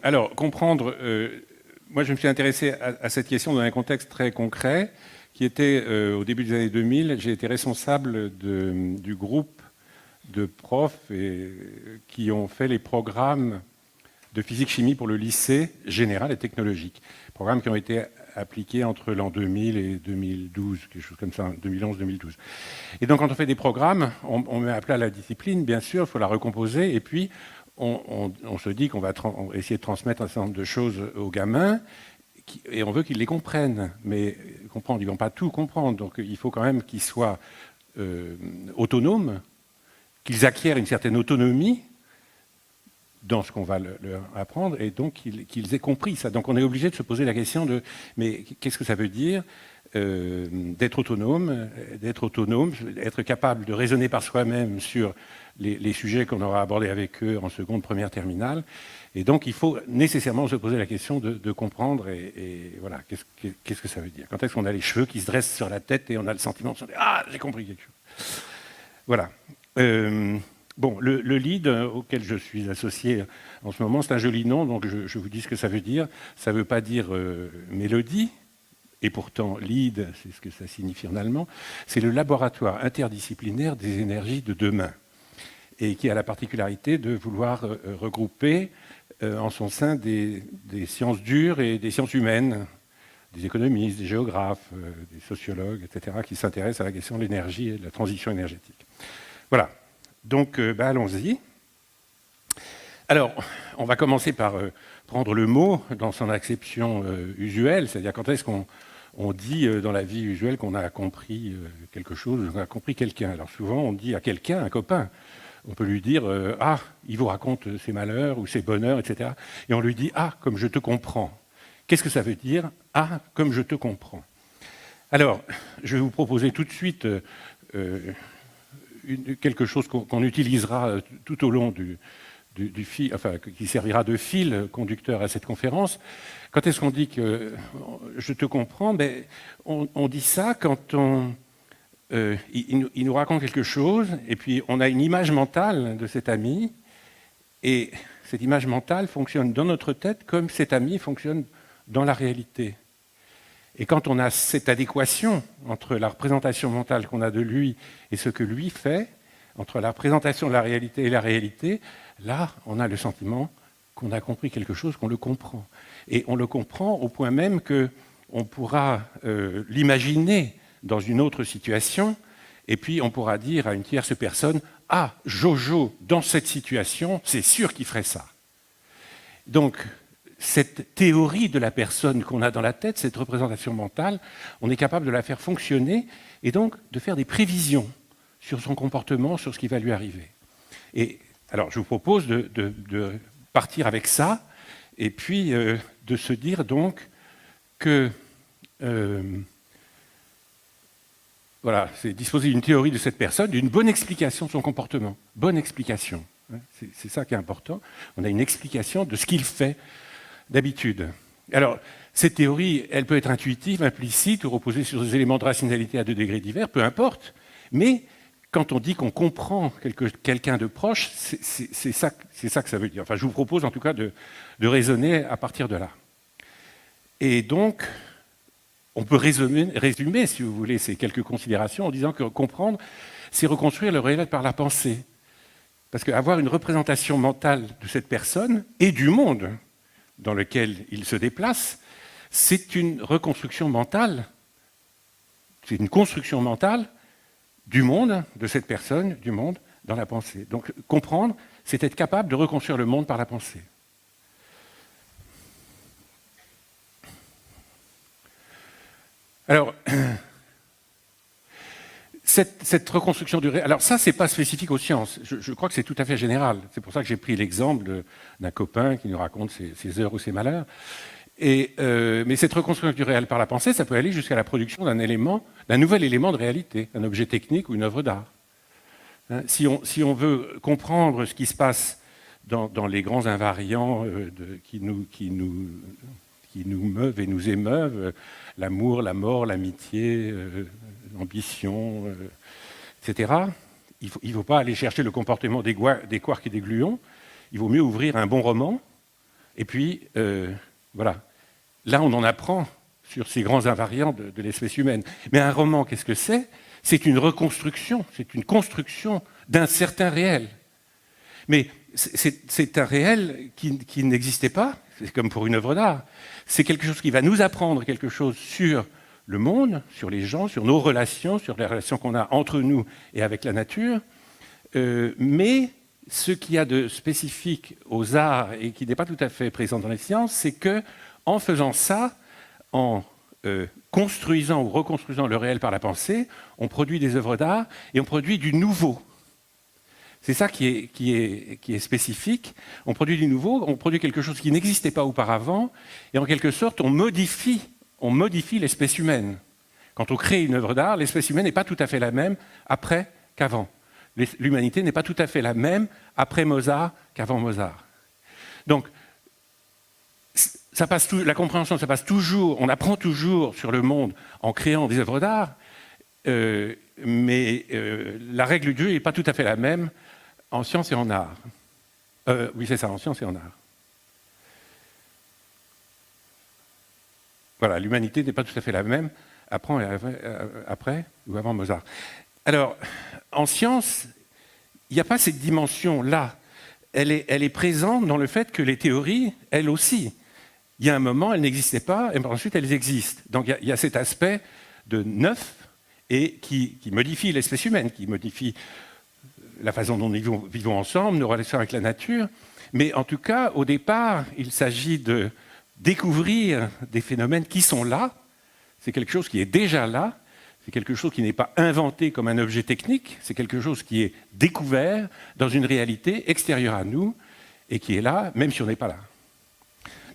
Alors, comprendre, moi je me suis intéressé à cette question dans un contexte très concret, qui était au début des années 2000, j'ai été responsable du groupe de profs qui ont fait les programmes de physique-chimie pour le lycée général et technologique. Programmes qui ont été appliqués entre l'an 2000 et 2012, quelque chose comme ça, 2011-2012. Et donc quand on fait des programmes, on met à plat la discipline, bien sûr, il faut la recomposer, et puis on se dit qu'on va essayer de transmettre un certain nombre de choses aux gamins, et on veut qu'ils les comprennent. Mais comprendre, ils ne vont pas tout comprendre, donc il faut quand même qu'ils soient autonomes, qu'ils acquièrent une certaine autonomie dans ce qu'on va leur apprendre, et donc qu'ils aient compris ça. Donc on est obligé de se poser la question de mais qu'est-ce que ça veut dire d'être autonome, être capable de raisonner par soi-même sur les sujets qu'on aura abordés avec eux en seconde, première, terminale. Et donc il faut nécessairement se poser la question de comprendre et voilà, qu'est-ce que ça veut dire. Quand est-ce qu'on a les cheveux qui se dressent sur la tête et on a le sentiment de se dire « Ah, j'ai compris quelque chose ». Voilà. Bon, le lead auquel je suis associé en ce moment, c'est un joli nom, donc je vous dis ce que ça veut dire. Ça ne veut pas dire mélodie, et pourtant lead, c'est ce que ça signifie en allemand. C'est le laboratoire interdisciplinaire des énergies de demain, et qui a la particularité de vouloir regrouper en son sein des sciences dures et des sciences humaines, des économistes, des géographes, des sociologues, etc., qui s'intéressent à la question de l'énergie et de la transition énergétique. Voilà. Donc, allons-y. Alors, on va commencer par prendre le mot dans son acception usuelle, c'est-à-dire quand est-ce qu'on dit dans la vie usuelle qu'on a compris quelque chose, qu'on a compris quelqu'un. Alors souvent, on dit à quelqu'un, un copain, on peut lui dire « Ah, il vous raconte ses malheurs ou ses bonheurs, etc. » Et on lui dit « Ah, comme je te comprends ». Qu'est-ce que ça veut dire « Ah, comme je te comprends ». Alors, je vais vous proposer tout de suite quelque chose qu'on utilisera tout au long du fil, enfin, qui servira de fil conducteur à cette conférence. Quand est-ce qu'on dit que je te comprends? Ben, on dit ça quand il nous raconte quelque chose, et puis on a une image mentale de cet ami, et cette image mentale fonctionne dans notre tête comme cet ami fonctionne dans la réalité. Et quand on a cette adéquation entre la représentation mentale qu'on a de lui et ce que lui fait, entre la représentation de la réalité et la réalité, là, on a le sentiment qu'on a compris quelque chose, qu'on le comprend. Et on le comprend au point même qu'on pourra l'imaginer dans une autre situation, et puis on pourra dire à une tierce personne « Ah, Jojo, dans cette situation, c'est sûr qu'il ferait ça ». Donc, cette théorie de la personne qu'on a dans la tête, cette représentation mentale, on est capable de la faire fonctionner et donc de faire des prévisions sur son comportement, sur ce qui va lui arriver. Et alors, je vous propose de partir avec ça et puis de se dire donc que voilà, c'est disposer d'une théorie de cette personne, d'une bonne explication de son comportement. Bonne explication. C'est ça qui est important. On a une explication de ce qu'il fait d'habitude. Alors, cette théorie, elle peut être intuitive, implicite, ou reposer sur des éléments de rationalité à 2 degrés divers, peu importe. Mais quand on dit qu'on comprend quelqu'un de proche, c'est ça que ça veut dire. Enfin, je vous propose en tout cas de raisonner à partir de là. Et donc, on peut résumer, si vous voulez, ces quelques considérations en disant que comprendre, c'est reconstruire le réel par la pensée. Parce qu'avoir une représentation mentale de cette personne et du monde dans lequel il se déplace, c'est une reconstruction mentale, c'est une construction mentale du monde, de cette personne, du monde, dans la pensée. Donc comprendre, c'est être capable de reconstruire le monde par la pensée. Alors, cette reconstruction du réel, alors ça, c'est pas spécifique aux sciences. Je crois que c'est tout à fait général. C'est pour ça que j'ai pris l'exemple d'un copain qui nous raconte ses heures ou ses malheurs. Mais cette reconstruction du réel par la pensée, ça peut aller jusqu'à la production d'un nouvel élément de réalité, un objet technique ou une œuvre d'art. Hein, si on veut comprendre ce qui se passe dans les grands invariants qui nous meuvent et nous émeuvent, l'amour, la mort, l'amitié, l'ambition, etc. Il ne faut pas aller chercher le comportement des quarks et des gluons. Il vaut mieux ouvrir un bon roman Et puis, voilà. Là, on en apprend sur ces grands invariants de l'espèce humaine. Mais un roman, qu'est-ce que c'est? C'est une reconstruction, c'est une construction d'un certain réel. Mais c'est un réel qui n'existait pas, c'est comme pour une œuvre d'art. C'est quelque chose qui va nous apprendre quelque chose sur le monde, sur les gens, sur nos relations, sur les relations qu'on a entre nous et avec la nature. Mais ce qu'il y a de spécifique aux arts et qui n'est pas tout à fait présent dans les sciences, c'est que en faisant ça, en construisant ou reconstruisant le réel par la pensée, on produit des œuvres d'art et on produit du nouveau. C'est ça qui est spécifique. On produit du nouveau, on produit quelque chose qui n'existait pas auparavant, et en quelque sorte, on modifie l'espèce humaine. Quand on crée une œuvre d'art, l'espèce humaine n'est pas tout à fait la même après qu'avant. L'humanité n'est pas tout à fait la même après Mozart qu'avant Mozart. Donc, la compréhension, ça passe toujours, on apprend toujours sur le monde en créant des œuvres d'art, mais la règle du jeu n'est pas tout à fait la même en sciences et en art. Oui, c'est ça, en sciences et en art. Voilà, l'humanité n'est pas tout à fait la même après ou avant Mozart. Alors, en science, il n'y a pas cette dimension-là. Elle est présente dans le fait que les théories, elles aussi, il y a un moment, elles n'existaient pas, et ensuite elles existent. Donc il y a cet aspect de neuf et qui modifie l'espèce humaine, qui modifie la façon dont nous vivons ensemble, nos relations avec la nature. Mais en tout cas, au départ, il s'agit de découvrir des phénomènes qui sont là. C'est quelque chose qui est déjà là. C'est quelque chose qui n'est pas inventé comme un objet technique. C'est quelque chose qui est découvert dans une réalité extérieure à nous et qui est là, même si on n'est pas là.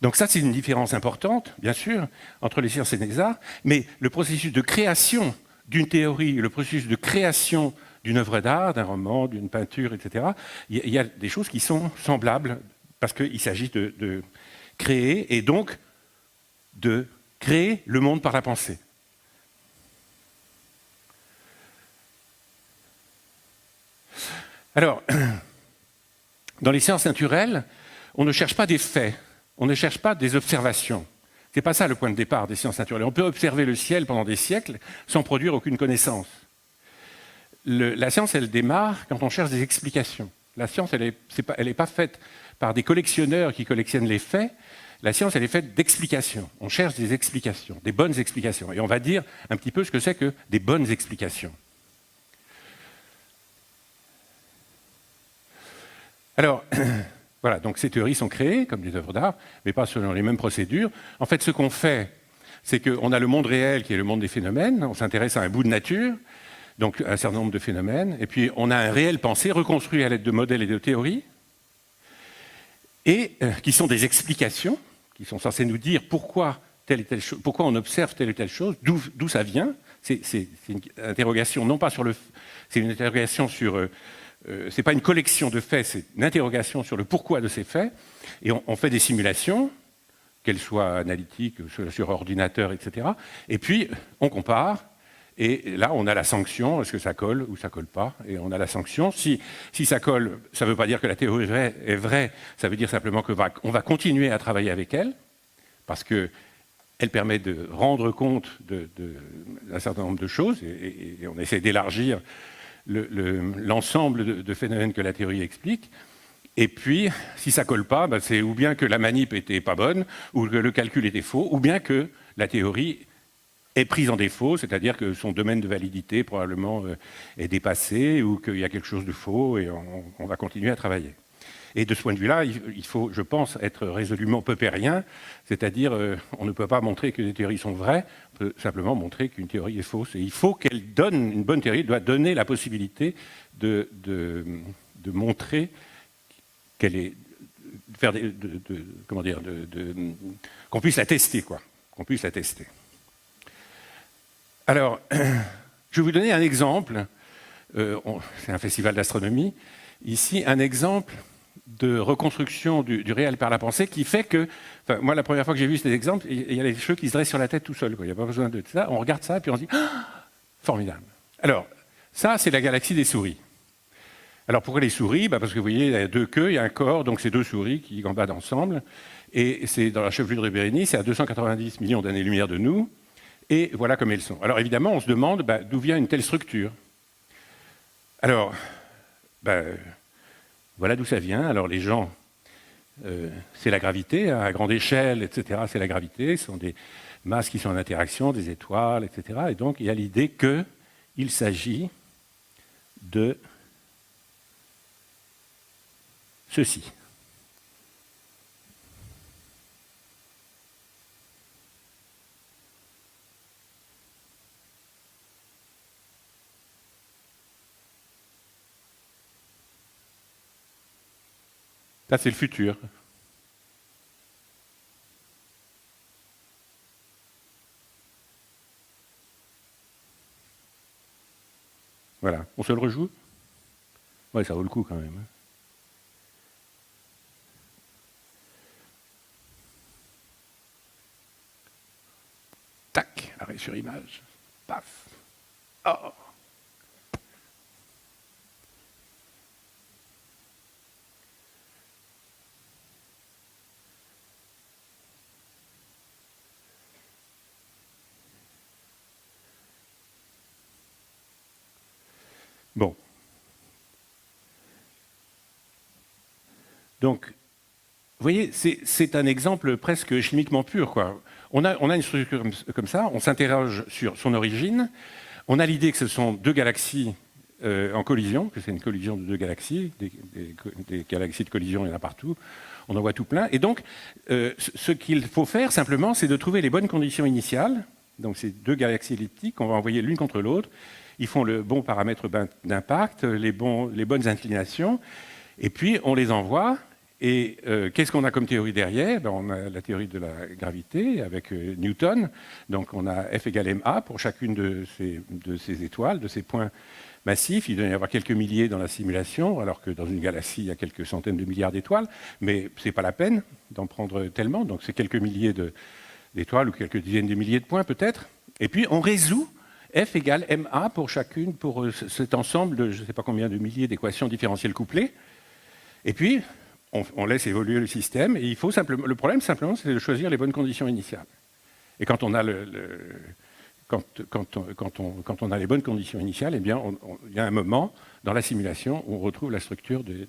Donc ça, c'est une différence importante, bien sûr, entre les sciences et les arts. Mais le processus de création d'une théorie, le processus de création d'une œuvre d'art, d'un roman, d'une peinture, etc., il y a des choses qui sont semblables parce qu'il s'agit de créer et donc de créer le monde par la pensée. Alors, dans les sciences naturelles, on ne cherche pas des faits, on ne cherche pas des observations. Ce n'est pas ça le point de départ des sciences naturelles. On peut observer le ciel pendant des siècles sans produire aucune connaissance. La science, elle démarre quand on cherche des explications. La science, elle n'est pas faite par des collectionneurs qui collectionnent les faits. La science, elle est faite d'explications. On cherche des explications, des bonnes explications. Et on va dire un petit peu ce que c'est que des bonnes explications. Alors, voilà, donc ces théories sont créées comme des œuvres d'art, mais pas selon les mêmes procédures. En fait, ce qu'on fait, c'est qu'on a le monde réel qui est le monde des phénomènes, on s'intéresse à un bout de nature, donc un certain nombre de phénomènes, et puis on a un réel pensé reconstruit à l'aide de modèles et de théories, et qui sont des explications, qui sont censées nous dire pourquoi telle et telle chose, pourquoi on observe telle et telle chose, d'où ça vient. C'est une interrogation, non pas sur le... C'est une interrogation sur... ce n'est pas une collection de faits, c'est une interrogation sur le pourquoi de ces faits. Et on fait des simulations, qu'elles soient analytiques, sur ordinateur, etc. Et puis, on compare. Et là, on a la sanction, est-ce que ça colle ou ça colle pas? Et on a la sanction. Si ça colle, ça ne veut pas dire que la théorie est vraie, ça veut dire simplement qu'on va continuer à travailler avec elle, parce qu'elle permet de rendre compte d'un certain nombre de choses, et on essaie d'élargir l'ensemble de phénomènes que la théorie explique. Et puis, si ça ne colle pas, c'est ou bien que la manip n'était pas bonne, ou que le calcul était faux, ou bien que la théorie est prise en défaut, c'est-à-dire que son domaine de validité probablement est dépassé, ou qu'il y a quelque chose de faux, et on va continuer à travailler. Et de ce point de vue-là, il faut, je pense, être résolument popérien, c'est-à-dire on ne peut pas montrer que les théories sont vraies, on peut simplement montrer qu'une théorie est fausse. Et il faut qu'elle donne, une bonne théorie doit donner la possibilité de montrer qu'elle est... qu'on puisse la tester, quoi. Qu'on puisse la tester. Alors, je vais vous donner un exemple. C'est un festival d'astronomie. Ici, un exemple de reconstruction du réel par la pensée qui fait que, enfin, moi, la première fois que j'ai vu cet exemple, il y a les cheveux qui se dressent sur la tête tout seul. Il n'y a pas besoin de ça. On regarde ça et puis on se dit ah, formidable. Alors, ça, c'est la galaxie des souris. Alors, pourquoi les souris? Parce que vous voyez, il y a deux queues, il y a un corps, donc c'est deux souris qui gambadent ensemble. Et c'est dans la chevelure de Bérénice, c'est à 290 millions d'années-lumière de nous, et voilà comme elles sont. Alors évidemment, on se demande d'où vient une telle structure. Alors, voilà d'où ça vient. Alors les gens, c'est la gravité, à grande échelle, etc. C'est la gravité, ce sont des masses qui sont en interaction, des étoiles, etc. Et donc il y a l'idée qu'il s'agit de ceci. Ça, c'est le futur. Voilà. On se le rejoue? Ouais, ça vaut le coup quand même. Tac, arrêt sur image. Paf. Oh. Bon. Donc, vous voyez, c'est un exemple presque chimiquement pur, quoi. On a une structure comme ça, on s'interroge sur son origine, on a l'idée que ce sont deux galaxies en collision, que c'est une collision de deux galaxies, des galaxies de collision, il y en a partout, on en voit tout plein. Et donc, ce qu'il faut faire simplement, c'est de trouver les bonnes conditions initiales. Donc, ces deux galaxies elliptiques, on va envoyer l'une contre l'autre. Ils font le bon paramètre d'impact, les bonnes inclinations, et puis on les envoie. Et qu'est-ce qu'on a comme théorie derrière? On a la théorie de la gravité avec Newton. Donc on a F égale ma pour chacune de ces étoiles, de ces points massifs. Il doit y avoir quelques milliers dans la simulation, alors que dans une galaxie, il y a quelques centaines de milliards d'étoiles. Mais ce n'est pas la peine d'en prendre tellement. Donc c'est quelques milliers d'étoiles ou quelques dizaines de milliers de points peut-être. Et puis on résout F égale ma pour chacune, pour cet ensemble de je ne sais pas combien de milliers d'équations différentielles couplées. Et puis on laisse évoluer le système, et il faut simplement, le problème simplement, c'est de choisir les bonnes conditions initiales. Et quand on a quand on a les bonnes conditions initiales, eh bien, il y a un moment dans la simulation où on retrouve la structure de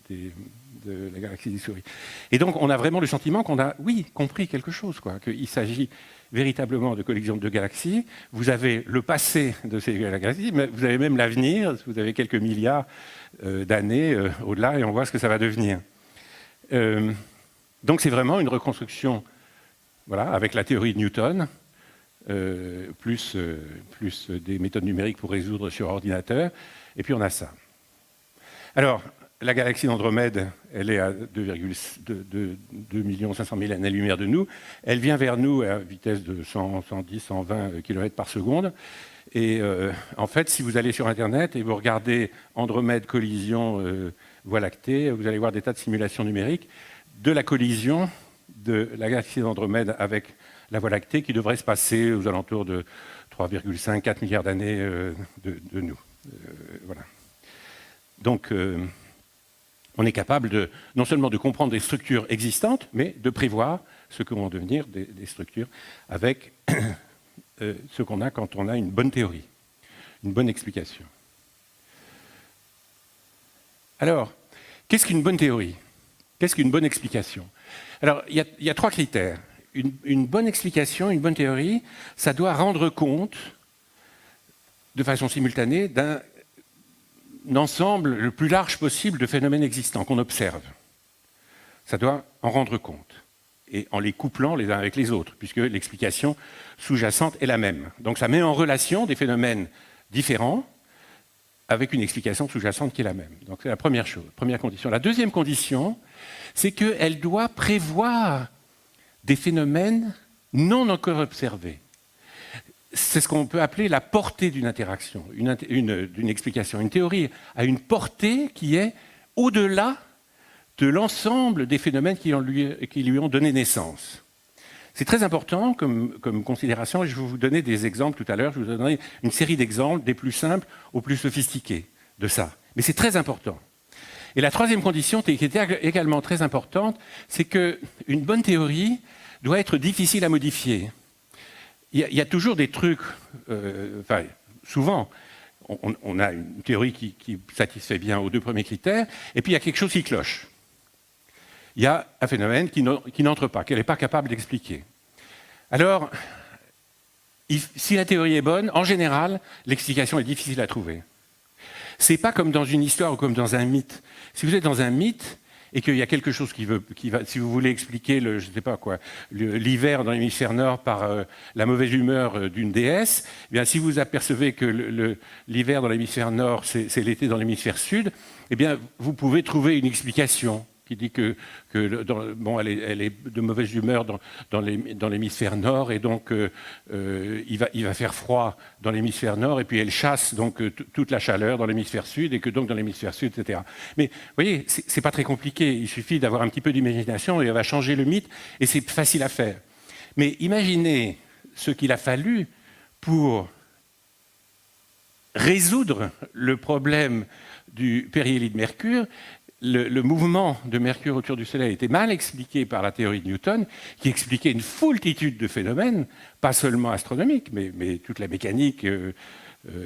la galaxie des souris. Et donc, on a vraiment le sentiment qu'on a, oui, compris quelque chose, quoi, qu'il s'agit véritablement de collisions de deux galaxies. Vous avez le passé de ces galaxies, mais vous avez même l'avenir, vous avez quelques milliards d'années au-delà, et on voit ce que ça va devenir. Donc c'est vraiment une reconstruction, voilà, avec la théorie de Newton, plus des méthodes numériques pour résoudre sur ordinateur, et puis on a ça. Alors, la galaxie d'Andromède, elle est à 2,2 500 000 années-lumière de nous. Elle vient vers nous à vitesse de 100, 110, 120 km par seconde. Et en fait, si vous allez sur Internet et vous regardez Andromède collision Voie lactée, vous allez voir des tas de simulations numériques de la collision de la galaxie d'Andromède avec la Voie lactée qui devrait se passer aux alentours de 3,5-4 milliards d'années de nous. Voilà. Donc, on est capable non seulement de comprendre des structures existantes, mais de prévoir ce que vont devenir des structures avec ce qu'on a quand on a une bonne théorie, une bonne explication. Alors, qu'est-ce qu'une bonne théorie? Qu'est-ce qu'une bonne explication? Alors, il y a trois critères. Une bonne explication, une bonne théorie, ça doit rendre compte de façon simultanée d'un ensemble le plus large possible de phénomènes existants qu'on observe. Ça doit en rendre compte, et en les couplant les uns avec les autres, puisque l'explication sous-jacente est la même. Donc ça met en relation des phénomènes différents, avec une explication sous-jacente qui est la même. Donc c'est la première chose, première condition. La deuxième condition, c'est qu'elle doit prévoir des phénomènes non encore observés. C'est ce qu'on peut appeler la portée d'une interaction, d'une explication. Une théorie a une portée qui est au-delà de l'ensemble des phénomènes qui lui ont donné naissance. C'est très important comme considération, et je vais vous donner des exemples tout à l'heure, je vous donnerai une série d'exemples, des plus simples aux plus sophistiqués de ça. Mais c'est très important. Et la troisième condition, qui était également très importante, c'est qu'une bonne théorie doit être difficile à modifier. Il y a toujours des trucs, enfin, souvent, on a une théorie qui satisfait bien aux deux premiers critères, et puis il y a quelque chose qui cloche. Il y a un phénomène qui n'entre pas, qu'elle n'est pas capable d'expliquer. Alors, si la théorie est bonne, en général, l'explication est difficile à trouver. C'est pas comme dans une histoire ou comme dans un mythe. Si vous êtes dans un mythe et qu'il y a quelque chose qui va, si vous voulez expliquer je sais pas quoi, l'hiver dans l'hémisphère nord par la mauvaise humeur d'une déesse, eh bien si vous apercevez que l'hiver dans l'hémisphère nord, c'est l'été dans l'hémisphère sud, eh bien vous pouvez trouver une explication qui dit bon, elle est de mauvaise humeur dans l'hémisphère nord, et donc il va faire froid dans l'hémisphère nord, et puis elle chasse donc toute la chaleur dans l'hémisphère sud, et que donc dans l'hémisphère sud, etc. Mais vous voyez, c'est pas très compliqué, il suffit d'avoir un petit peu d'imagination, et elle va changer le mythe, et c'est facile à faire. Mais imaginez ce qu'il a fallu pour résoudre le problème du périhélie de Mercure. Le mouvement de Mercure autour du Soleil était mal expliqué par la théorie de Newton, qui expliquait une foultitude de phénomènes, pas seulement astronomiques, mais toute la mécanique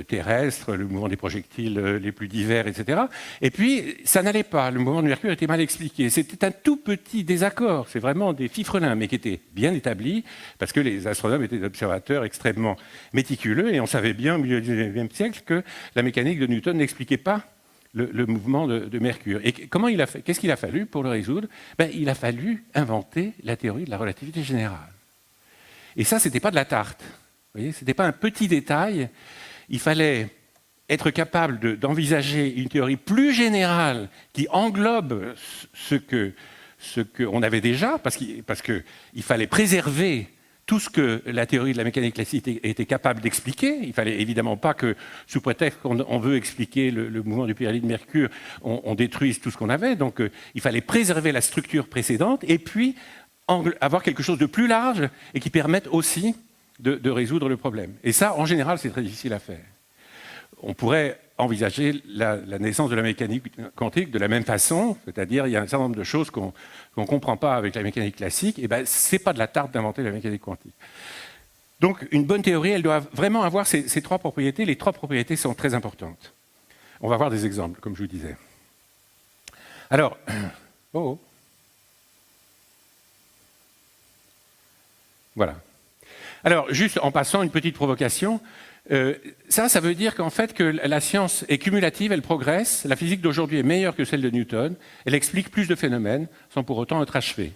terrestre, le mouvement des projectiles les plus divers, etc. Et puis, ça n'allait pas. Le mouvement de Mercure était mal expliqué. C'était un tout petit désaccord. C'est vraiment des fifrelins, mais qui étaient bien établis, parce que les astronomes étaient des observateurs extrêmement méticuleux, et on savait bien au milieu du XIXe siècle que la mécanique de Newton n'expliquait pas le mouvement de Mercure. Et qu'est-ce qu'il a fallu pour le résoudre? Il a fallu inventer la théorie de la relativité générale. Et ça, ce n'était pas de la tarte. Vous voyez, ce n'était pas un petit détail. Il fallait être capable d'envisager une théorie plus générale qui englobe ce qu'on avait déjà, parce qu'il fallait préserver tout ce que la théorie de la mécanique classique était capable d'expliquer. Il ne fallait évidemment pas que, sous prétexte qu'on veut expliquer le mouvement du périhélie de Mercure, on détruise tout ce qu'on avait. Donc il fallait préserver la structure précédente et puis avoir quelque chose de plus large et qui permette aussi de résoudre le problème. Et ça, en général, c'est très difficile à faire. On pourrait envisager la naissance de la mécanique quantique de la même façon, c'est-à-dire il y a un certain nombre de choses qu'on ne comprend pas avec la mécanique classique, et ce n'est pas de la tarte d'inventer la mécanique quantique. Donc une bonne théorie, elle doit vraiment avoir ces trois propriétés. Les trois propriétés sont très importantes. On va voir des exemples, comme je vous disais. Alors, voilà. Alors, juste en passant, une petite provocation. Ça veut dire qu'en fait, que la science est cumulative, elle progresse, la physique d'aujourd'hui est meilleure que celle de Newton, elle explique plus de phénomènes, sans pour autant être achevée.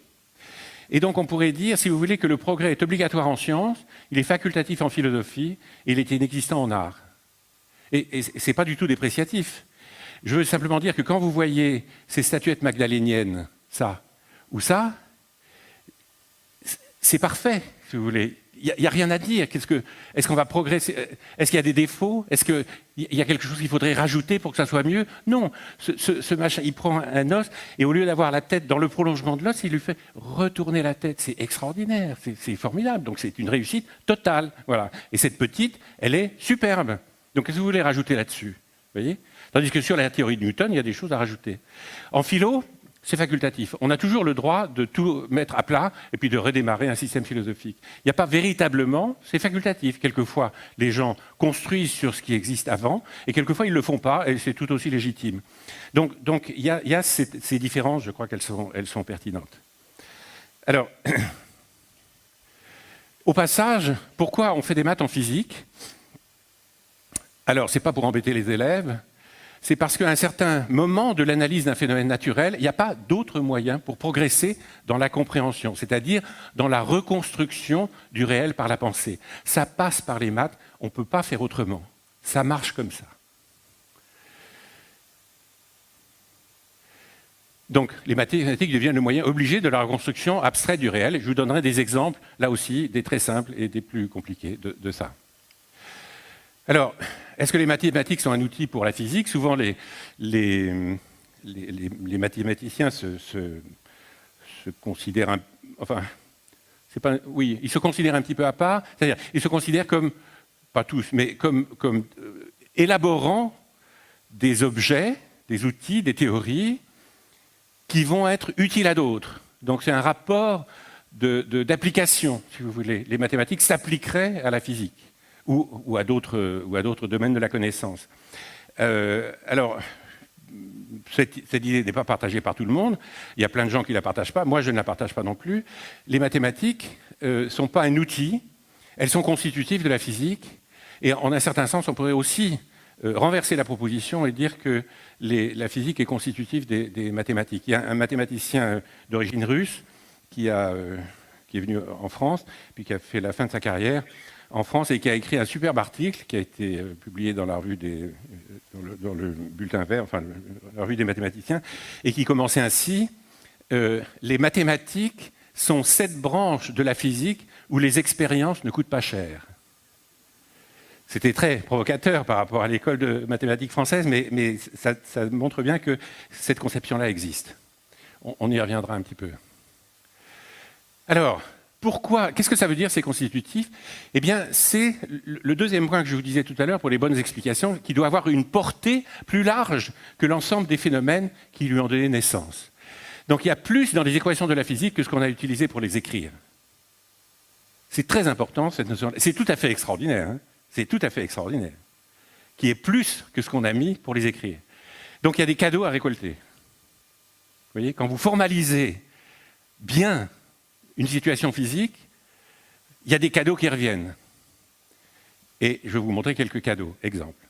Et donc on pourrait dire, si vous voulez, que le progrès est obligatoire en sciences, il est facultatif en philosophie, et il est inexistant en art. Et ce n'est pas du tout dépréciatif. Je veux simplement dire que quand vous voyez ces statuettes magdaléniennes, ça, ou ça, c'est parfait, si vous voulez. Il n'y a rien à dire. Est-ce qu'on va progresser? Est-ce qu'il y a des défauts? Est-ce qu'il y a quelque chose qu'il faudrait rajouter pour que ça soit mieux? Non. Ce machin, il prend un os et au lieu d'avoir la tête dans le prolongement de l'os, il lui fait retourner la tête. C'est extraordinaire, c'est formidable. Donc c'est une réussite totale. Voilà. Et cette petite, elle est superbe. Donc qu'est-ce que vous voulez rajouter là-dessus? Vous voyez? Tandis que sur la théorie de Newton, il y a des choses à rajouter. En philo, c'est facultatif. On a toujours le droit de tout mettre à plat et puis de redémarrer un système philosophique. Il n'y a pas véritablement, c'est facultatif. Quelquefois, les gens construisent sur ce qui existe avant et quelquefois, ils ne le font pas et c'est tout aussi légitime. Donc il y a ces différences, je crois qu'elles sont pertinentes. Alors, au passage, pourquoi on fait des maths en physique? Alors, ce n'est pas pour embêter les élèves, c'est parce qu'à un certain moment de l'analyse d'un phénomène naturel, il n'y a pas d'autre moyen pour progresser dans la compréhension, c'est-à-dire dans la reconstruction du réel par la pensée. Ça passe par les maths, on ne peut pas faire autrement. Ça marche comme ça. Donc, les mathématiques deviennent le moyen obligé de la reconstruction abstraite du réel. Je vous donnerai des exemples, là aussi, des très simples et des plus compliqués de ça. Alors, est-ce que les mathématiques sont un outil pour la physique? Souvent, les mathématiciens se considèrent, ils se considèrent un petit peu à part, c'est-à-dire ils se considèrent comme, pas tous, mais comme élaborant des objets, des outils, des théories qui vont être utiles à d'autres. Donc c'est un rapport d'application, si vous voulez. Les mathématiques s'appliqueraient à la physique ou à d'autres domaines de la connaissance. Alors, cette idée n'est pas partagée par tout le monde. Il y a plein de gens qui ne la partagent pas. Moi, je ne la partage pas non plus. Les mathématiques ne sont pas un outil. Elles sont constitutives de la physique. Et en un certain sens, on pourrait aussi renverser la proposition et dire que la physique est constitutive des mathématiques. Il y a un mathématicien d'origine russe qui est venu en France, puis qui a fait la fin de sa carrière en France et qui a écrit un superbe article qui a été publié dans la revue dans le bulletin vert, enfin la revue des mathématiciens, et qui commençait ainsi les mathématiques sont cette branche de la physique où les expériences ne coûtent pas cher. C'était très provocateur par rapport à l'école de mathématiques française, mais ça montre bien que cette conception-là existe. On y reviendra un petit peu. Alors, pourquoi? Qu'est-ce que ça veut dire, ces constitutifs? Eh bien, c'est le deuxième point que je vous disais tout à l'heure pour les bonnes explications, qui doit avoir une portée plus large que l'ensemble des phénomènes qui lui ont donné naissance. Donc, il y a plus dans les équations de la physique que ce qu'on a utilisé pour les écrire. C'est très important, cette notion. C'est tout à fait extraordinaire. Hein, c'est tout à fait extraordinaire. Qui est plus que ce qu'on a mis pour les écrire. Donc, il y a des cadeaux à récolter. Vous voyez, quand vous formalisez bien une situation physique, il y a des cadeaux qui reviennent. Et je vais vous montrer quelques cadeaux. Exemple.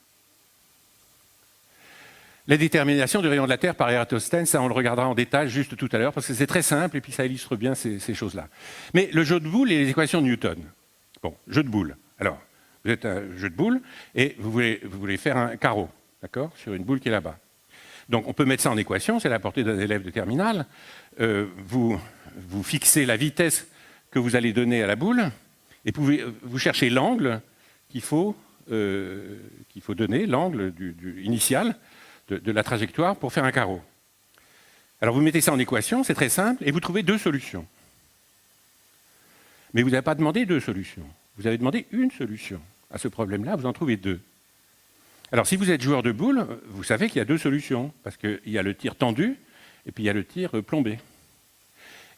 La détermination du rayon de la Terre par Eratosthène, ça on le regardera en détail juste tout à l'heure, parce que c'est très simple et puis ça illustre bien ces choses-là. Mais le jeu de boules et les équations de Newton. Bon, jeu de boules. Alors, vous êtes un jeu de boules et vous voulez faire un carreau, d'accord, sur une boule qui est là-bas. Donc on peut mettre ça en équation, c'est la portée d'un élève de terminale. Vous fixez la vitesse que vous allez donner à la boule et vous cherchez l'angle qu'il faut donner, l'angle initial de la trajectoire pour faire un carreau. Alors vous mettez ça en équation, c'est très simple, et vous trouvez deux solutions. Mais vous n'avez pas demandé deux solutions. Vous avez demandé une solution à ce problème-là, vous en trouvez deux. Alors si vous êtes joueur de boules, vous savez qu'il y a deux solutions, parce qu'il y a le tir tendu et puis il y a le tir plombé.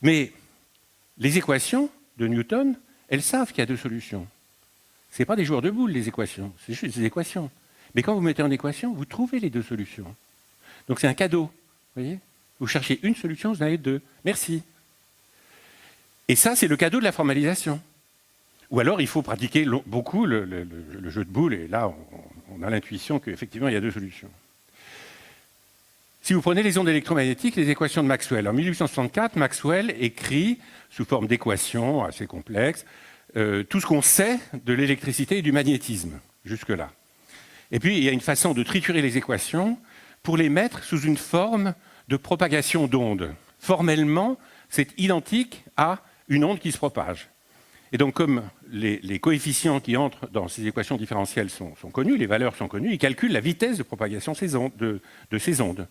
Mais les équations de Newton, elles savent qu'il y a deux solutions. Ce n'est pas des joueurs de boules, les équations, c'est juste des équations. Mais quand vous mettez en équation, vous trouvez les deux solutions. Donc c'est un cadeau, vous voyez? Vous cherchez une solution, vous en avez deux. Merci. Et ça, c'est le cadeau de la formalisation. Ou alors, il faut pratiquer beaucoup le jeu de boules, et là, on a l'intuition qu'effectivement, il y a deux solutions. Si vous prenez les ondes électromagnétiques, les équations de Maxwell. En 1864, Maxwell écrit, sous forme d'équations assez complexes, tout ce qu'on sait de l'électricité et du magnétisme, jusque-là. Et puis, il y a une façon de triturer les équations pour les mettre sous une forme de propagation d'ondes. Formellement, c'est identique à une onde qui se propage. Et donc, comme les coefficients qui entrent dans ces équations différentielles sont connus, les valeurs sont connues, il calcule la vitesse de propagation de ces ondes.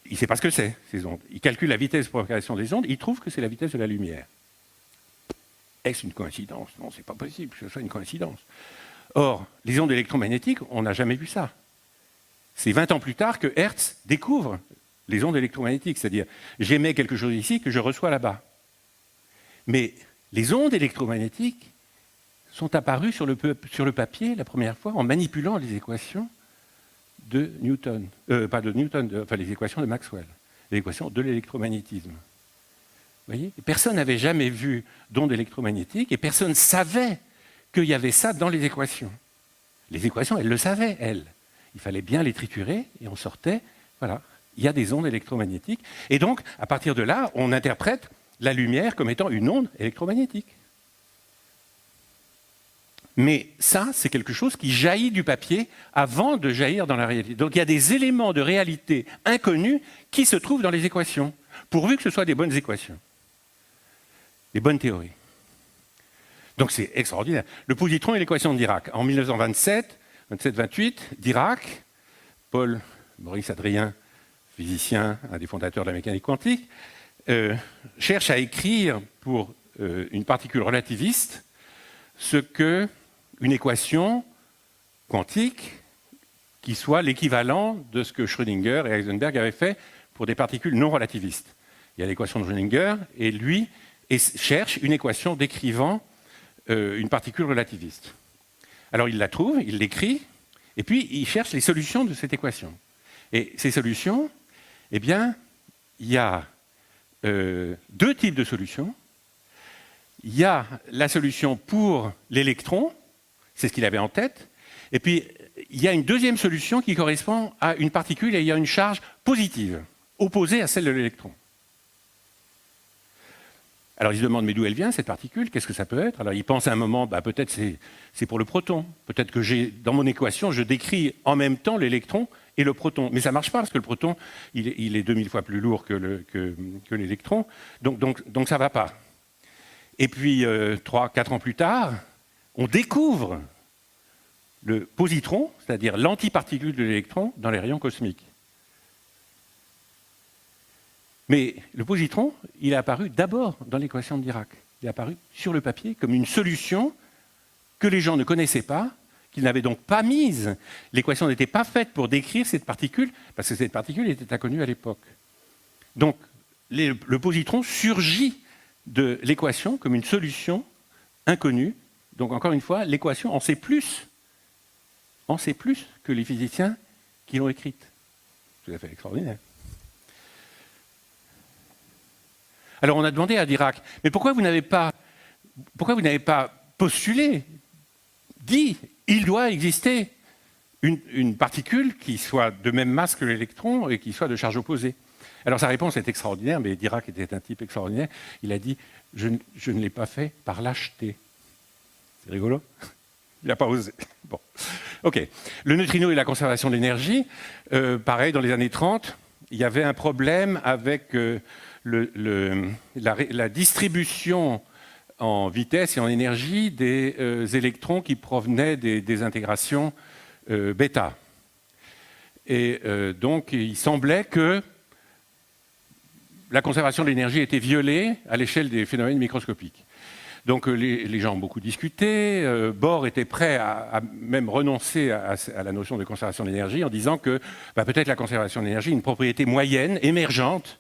Il ne sait pas ce que c'est, ces ondes. Il calcule la vitesse de propagation des ondes, il trouve que c'est la vitesse de la lumière. Est-ce une coïncidence? Non, ce n'est pas possible que ce soit une coïncidence. Or, les ondes électromagnétiques, on n'a jamais vu ça. C'est 20 ans plus tard que Hertz découvre les ondes électromagnétiques, c'est-à-dire j'émets quelque chose ici que je reçois là-bas. Mais les ondes électromagnétiques sont apparues sur le papier la première fois en manipulant les équations de Newton, enfin les équations de Maxwell, les équations de l'électromagnétisme. Vous voyez? Personne n'avait jamais vu d'ondes électromagnétiques et personne ne savait qu'il y avait ça dans les équations. Les équations, elles le savaient, elles. Il fallait bien les triturer et on sortait, voilà, il y a des ondes électromagnétiques. Et donc, à partir de là, on interprète la lumière comme étant une onde électromagnétique. Mais ça, c'est quelque chose qui jaillit du papier avant de jaillir dans la réalité. Donc il y a des éléments de réalité inconnus qui se trouvent dans les équations, pourvu que ce soit des bonnes équations, des bonnes théories. Donc c'est extraordinaire. Le positron et l'équation de Dirac. En 1927, 27-28, Dirac, Paul Maurice Adrien, physicien, un des fondateurs de la mécanique quantique, cherche à écrire pour une particule relativiste ce que une équation quantique qui soit l'équivalent de ce que Schrödinger et Heisenberg avaient fait pour des particules non relativistes. Il y a l'équation de Schrödinger, et lui cherche une équation décrivant une particule relativiste. Alors il la trouve, il l'écrit, et puis il cherche les solutions de cette équation. Et ces solutions, eh bien, il y a deux types de solutions. Il y a la solution pour l'électron, c'est ce qu'il avait en tête, et puis il y a une deuxième solution qui correspond à une particule ayant une charge positive, opposée à celle de l'électron. Alors il se demande, mais d'où elle vient cette particule? Qu'est-ce que ça peut être? Alors il pense à un moment, peut-être c'est pour le proton. Peut-être que dans mon équation, je décris en même temps l'électron et le proton. Mais ça ne marche pas, parce que le proton, il est 2000 fois plus lourd que l'électron. Donc ça ne va pas. Et puis, 3-4 ans plus tard, on découvre le positron, c'est-à-dire l'antiparticule de l'électron, dans les rayons cosmiques. Mais le positron, il est apparu d'abord dans l'équation de Dirac. Il est apparu sur le papier comme une solution que les gens ne connaissaient pas, qu'ils n'avaient donc pas mise. L'équation n'était pas faite pour décrire cette particule, parce que cette particule était inconnue à l'époque. Donc, le positron surgit de l'équation comme une solution inconnue. Donc, encore une fois, l'équation en sait plus que les physiciens qui l'ont écrite. Tout à fait extraordinaire. Alors on a demandé à Dirac, mais pourquoi vous n'avez pas postulé, dit, il doit exister une particule qui soit de même masse que l'électron et qui soit de charge opposée. Alors sa réponse est extraordinaire, mais Dirac était un type extraordinaire. Il a dit, je ne l'ai pas fait par lâcheté. C'est rigolo. Il n'a pas osé. Bon. Ok. Le neutrino et la conservation de l'énergie, pareil, dans les années 30, il y avait un problème avec la distribution en vitesse et en énergie des électrons qui provenaient des intégrations bêta. Et donc, il semblait que la conservation de l'énergie était violée à l'échelle des phénomènes microscopiques. Donc les gens ont beaucoup discuté. Bohr était prêt à même renoncer à la notion de conservation de l'énergie en disant que peut-être la conservation de l'énergie est une propriété moyenne, émergente,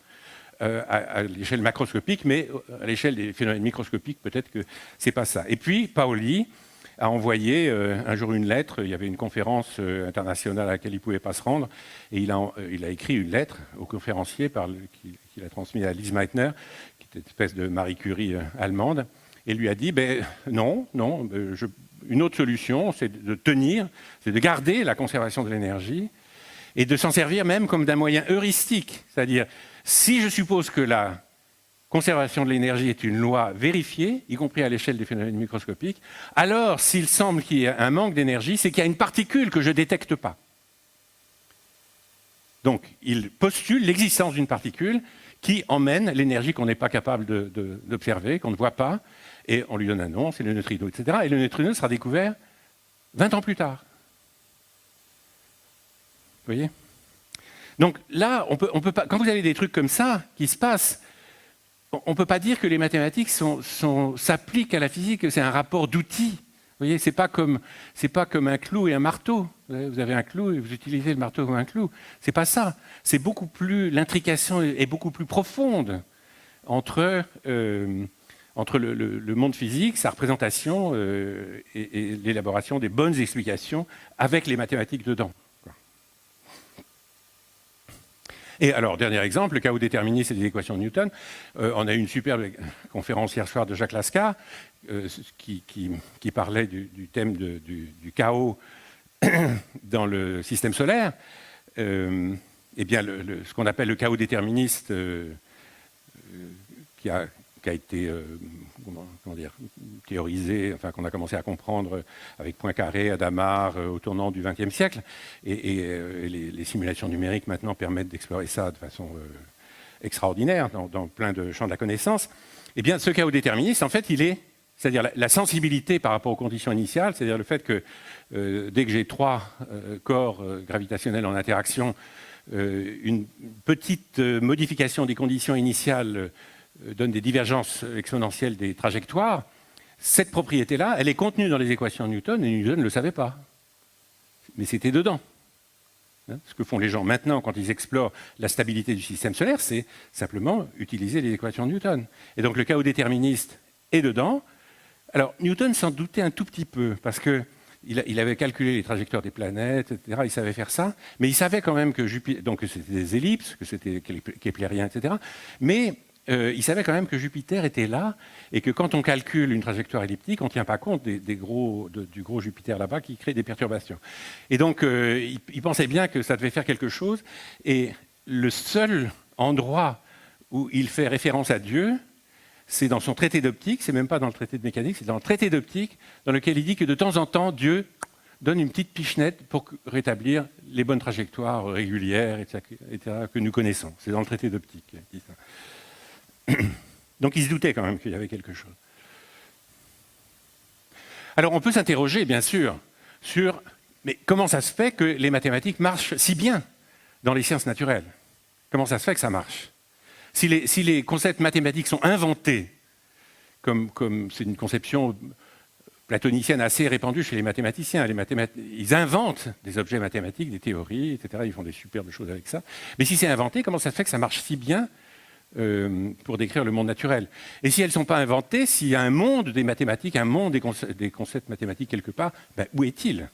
à l'échelle macroscopique, mais à l'échelle des phénomènes microscopiques, peut-être que ce n'est pas ça. Et puis Pauli a envoyé un jour une lettre. Il y avait une conférence internationale à laquelle il ne pouvait pas se rendre, et il a écrit une lettre au conférencier qu'il a transmis à Lise Meitner, qui était une espèce de Marie Curie allemande, et lui a dit, non, une autre solution, c'est de garder la conservation de l'énergie, et de s'en servir même comme d'un moyen heuristique. C'est-à-dire, si je suppose que la conservation de l'énergie est une loi vérifiée, y compris à l'échelle des phénomènes microscopiques, alors s'il semble qu'il y ait un manque d'énergie, c'est qu'il y a une particule que je ne détecte pas. Donc, il postule l'existence d'une particule qui emmène l'énergie qu'on n'est pas capable d'observer, qu'on ne voit pas, et on lui donne un nom, c'est le neutrino, etc. Et le neutrino sera découvert 20 ans plus tard. Vous voyez? Donc là, on peut pas, quand vous avez des trucs comme ça qui se passent, on ne peut pas dire que les mathématiques s'appliquent à la physique, que c'est un rapport d'outils. Vous voyez, ce n'est pas comme un clou et un marteau. Vous avez un clou et vous utilisez le marteau comme un clou. Ce n'est pas ça. C'est beaucoup plus, l'intrication est beaucoup plus profonde entre le monde physique, sa représentation et l'élaboration des bonnes explications avec les mathématiques dedans. Et alors, dernier exemple, le chaos déterministe et les équations de Newton. On a eu une superbe conférence hier soir de Jacques Lascar qui parlait du thème du chaos dans le système solaire. Eh bien, ce qu'on appelle le chaos déterministe qui a été théorisé, enfin qu'on a commencé à comprendre avec Poincaré, Hadamard au tournant du XXe siècle, et les simulations numériques maintenant permettent d'explorer ça de façon extraordinaire dans plein de champs de la connaissance. Eh bien, ce chaos déterministe, en fait, c'est-à-dire la sensibilité par rapport aux conditions initiales, c'est-à-dire le fait que dès que j'ai 3 corps gravitationnels en interaction, une petite modification des conditions initiales donne des divergences exponentielles des trajectoires. Cette propriété-là, elle est contenue dans les équations de Newton, et Newton ne le savait pas. Mais c'était dedans. Ce que font les gens maintenant quand ils explorent la stabilité du système solaire, c'est simplement utiliser les équations de Newton. Et donc le chaos déterministe est dedans. Alors Newton s'en doutait un tout petit peu, parce qu'il avait calculé les trajectoires des planètes, etc. Il savait faire ça, mais il savait quand même que Jupiter, donc que c'était des ellipses, que c'était keplérien, etc. Mais il savait quand même que Jupiter était là, et que quand on calcule une trajectoire elliptique, on ne tient pas compte du gros Jupiter là-bas qui crée des perturbations. Et donc, il pensait bien que ça devait faire quelque chose, et le seul endroit où il fait référence à Dieu, c'est dans son traité d'optique, c'est même pas dans le traité de mécanique, c'est dans le traité d'optique, dans lequel il dit que de temps en temps, Dieu donne une petite pichenette pour rétablir les bonnes trajectoires régulières, etc., que nous connaissons. C'est dans le traité d'optique qu'il dit ça. Donc il se doutait quand même qu'il y avait quelque chose. Alors on peut s'interroger, bien sûr, sur mais comment ça se fait que les mathématiques marchent si bien dans les sciences naturelles? Comment ça se fait que ça marche? Si les concepts mathématiques sont inventés, comme c'est une conception platonicienne assez répandue chez les mathématiciens, ils inventent des objets mathématiques, des théories, etc. Ils font des superbes choses avec ça. Mais si c'est inventé, comment ça se fait que ça marche si bien pour décrire le monde naturel? Et si elles ne sont pas inventées, s'il y a un monde des mathématiques, un monde des concepts mathématiques quelque part, ben, où est-il?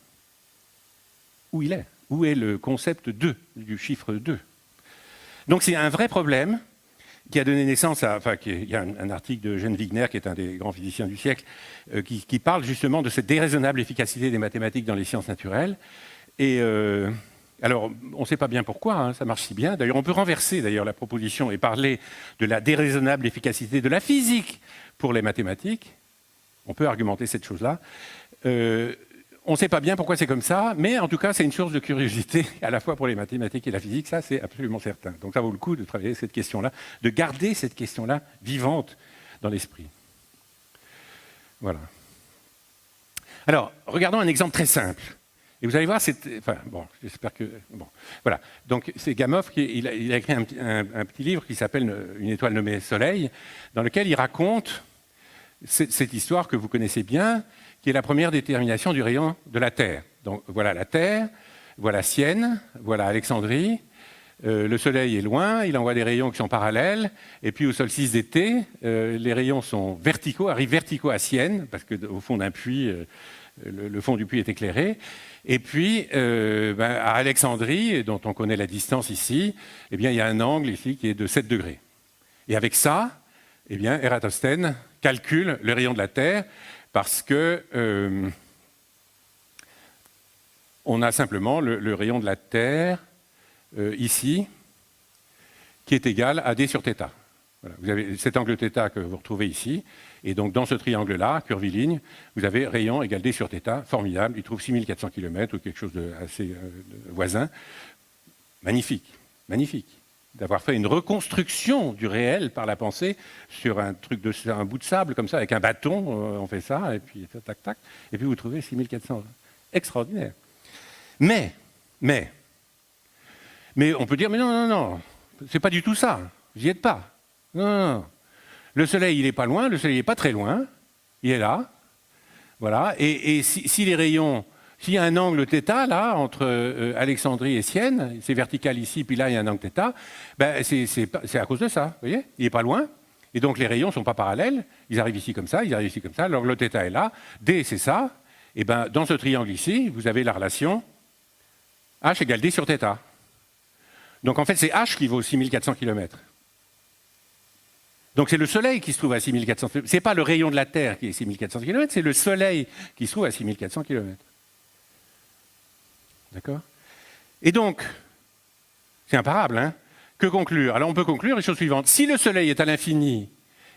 Où il est? Où est le concept 2, du chiffre 2? Donc c'est un vrai problème qui a donné naissance à... Enfin, il y a un article de Eugène Wigner, qui est un des grands physiciens du siècle, qui parle justement de cette déraisonnable efficacité des mathématiques dans les sciences naturelles. Et alors, on ne sait pas bien pourquoi, hein, ça marche si bien. D'ailleurs, on peut renverser la proposition et parler de la déraisonnable efficacité de la physique pour les mathématiques. On peut argumenter cette chose-là. On ne sait pas bien pourquoi c'est comme ça, mais en tout cas, c'est une source de curiosité à la fois pour les mathématiques et la physique, ça c'est absolument certain. Donc ça vaut le coup de travailler cette question-là, de garder cette question-là vivante dans l'esprit. Voilà. Alors, regardons un exemple très simple. Et vous allez voir, j'espère que... Bon, voilà. Donc, c'est Gamow, il a écrit un petit livre qui s'appelle « Une étoile nommée Soleil », dans lequel il raconte cette histoire que vous connaissez bien, qui est la première détermination du rayon de la Terre. Donc, voilà la Terre, voilà Sienne, voilà Alexandrie. Le Soleil est loin, il envoie des rayons qui sont parallèles, et puis au solstice d'été, les rayons sont verticaux, arrivent verticaux à Sienne, parce qu'au fond d'un puits... le fond du puits est éclairé. Et puis, à Alexandrie, dont on connaît la distance ici, eh bien, il y a un angle ici qui est de 7 degrés. Et avec ça, eh bien, Ératosthène calcule le rayon de la Terre parce que on a simplement le rayon de la Terre ici qui est égal à d sur θ. Voilà. Vous avez cet angle θ que vous retrouvez ici, et donc dans ce triangle-là, curviligne, vous avez rayon égal d sur θ, formidable, il trouve 6400 km ou quelque chose d'assez voisin. Magnifique, magnifique, d'avoir fait une reconstruction du réel par la pensée sur un bout de sable comme ça, avec un bâton, on fait ça, et puis tac, tac, et puis vous trouvez 6400. Extraordinaire. Mais on peut dire, mais non, c'est pas du tout ça, vous n'y êtes pas. Non. Le Soleil, il n'est pas loin, le Soleil n'est pas très loin, il est là. Voilà. Et si les rayons, s'il y a un angle θ là, entre Alexandrie et Sienne, c'est vertical ici, puis là il y a un angle θ, ben, c'est à cause de ça, vous voyez, il n'est pas loin. Et donc les rayons ne sont pas parallèles, ils arrivent ici comme ça, ils arrivent ici comme ça, l'angle θ est là, D c'est ça, et ben dans ce triangle ici, vous avez la relation H égale D sur θ. Donc en fait c'est H qui vaut 6400 km. Donc c'est le Soleil qui se trouve à 6400 km. Ce n'est pas le rayon de la Terre qui est 6400 km, c'est le Soleil qui se trouve à 6400 km. D'accord? Et donc, c'est imparable, hein? Que conclure? Alors on peut conclure les choses suivantes. Si le Soleil est à l'infini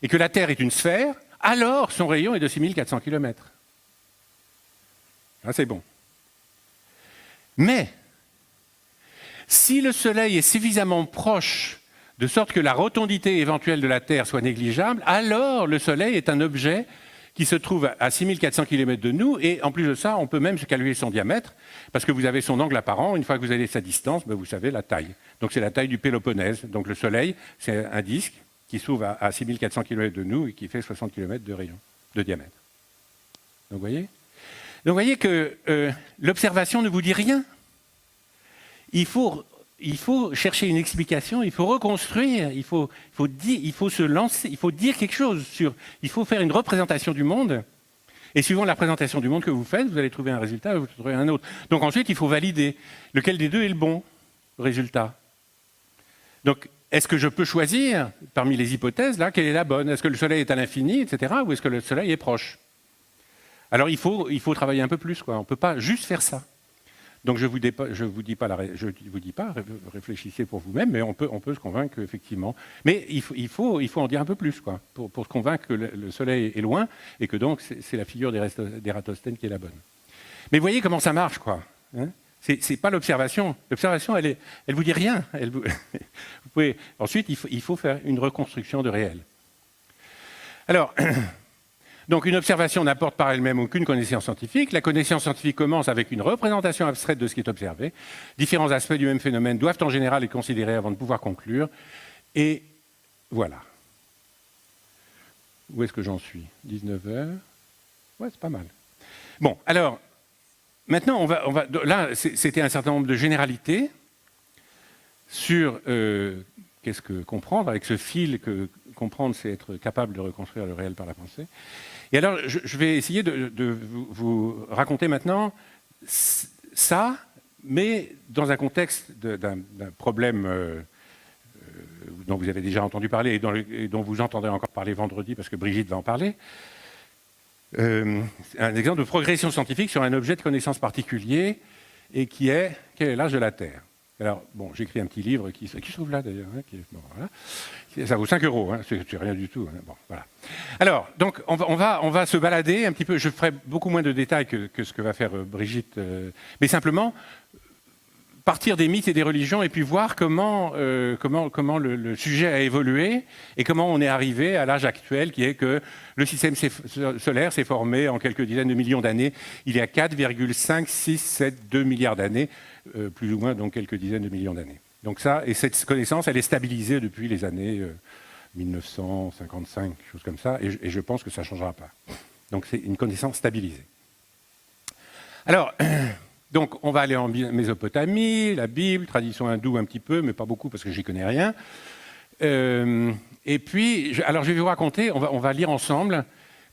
et que la Terre est une sphère, alors son rayon est de 6400 km. Ah, c'est bon. Mais, si le Soleil est suffisamment proche de sorte que la rotondité éventuelle de la Terre soit négligeable, alors le Soleil est un objet qui se trouve à 6400 km de nous, et en plus de ça, on peut même se calculer son diamètre, parce que vous avez son angle apparent, une fois que vous avez sa distance, ben vous savez la taille. Donc c'est la taille du Péloponnèse. Donc le Soleil, c'est un disque qui se trouve à 6400 km de nous et qui fait 60 km de rayon, de diamètre. Donc vous voyez que l'observation ne vous dit rien. il faut chercher une explication, il faut reconstruire, il faut se lancer, il faut dire quelque chose il faut faire une représentation du monde. Et suivant la représentation du monde que vous faites, vous allez trouver un résultat, vous trouverez un autre. Donc ensuite, il faut valider lequel des deux est le bon résultat. Donc, est-ce que je peux choisir, parmi les hypothèses, là, quelle est la bonne? Est-ce que le Soleil est à l'infini, etc., ou est-ce que le Soleil est proche? Alors, il faut travailler un peu plus, quoi. On ne peut pas juste faire ça. Donc, je vous dis pas, réfléchissez pour vous-même, mais on peut se convaincre qu'effectivement. Mais il faut en dire un peu plus, quoi, pour se convaincre que le Soleil est loin et que donc c'est la figure d'Ératosthène qui est la bonne. Mais voyez comment ça marche, quoi. Hein, c'est pas l'observation. L'observation, elle vous dit rien. Vous pouvez, ensuite, il faut faire une reconstruction de réel. Alors. Donc une observation n'apporte par elle-même aucune connaissance scientifique. La connaissance scientifique commence avec une représentation abstraite de ce qui est observé. Différents aspects du même phénomène doivent en général être considérés avant de pouvoir conclure. Et voilà. Où est-ce que j'en suis? 19h. Ouais, c'est pas mal. Bon, alors, maintenant, là, c'était un certain nombre de généralités sur qu'est-ce que comprendre, avec ce fil que comprendre, c'est être capable de reconstruire le réel par la pensée. Et alors, je vais essayer de vous raconter maintenant ça, mais dans un contexte d'un problème dont vous avez déjà entendu parler et dont vous entendrez encore parler vendredi, parce que Brigitte va en parler. Un exemple de progression scientifique sur un objet de connaissance particulier, et qui est quel est l'âge de la Terre. Alors, bon, j'écris un petit livre qui se trouve là, d'ailleurs. Hein, bon, voilà. Ça vaut 5 €, hein, c'est rien du tout. Hein, bon, voilà. Alors, donc, on va se balader un petit peu. Je ferai beaucoup moins de détails que ce que va faire Brigitte, mais simplement partir des mythes et des religions et puis voir comment le sujet a évolué et comment on est arrivé à l'âge actuel, qui est que le système solaire s'est formé en quelques dizaines de millions d'années, il y a 4,5672 milliards d'années, plus ou moins, donc quelques dizaines de millions d'années. Donc ça, et cette connaissance, elle est stabilisée depuis les années 1955, chose comme ça, et je pense que ça ne changera pas. Donc c'est une connaissance stabilisée. Alors, donc on va aller en Mésopotamie, la Bible, tradition hindoue un petit peu, mais pas beaucoup parce que j'y connais rien. Et puis, alors je vais vous raconter, on va lire ensemble,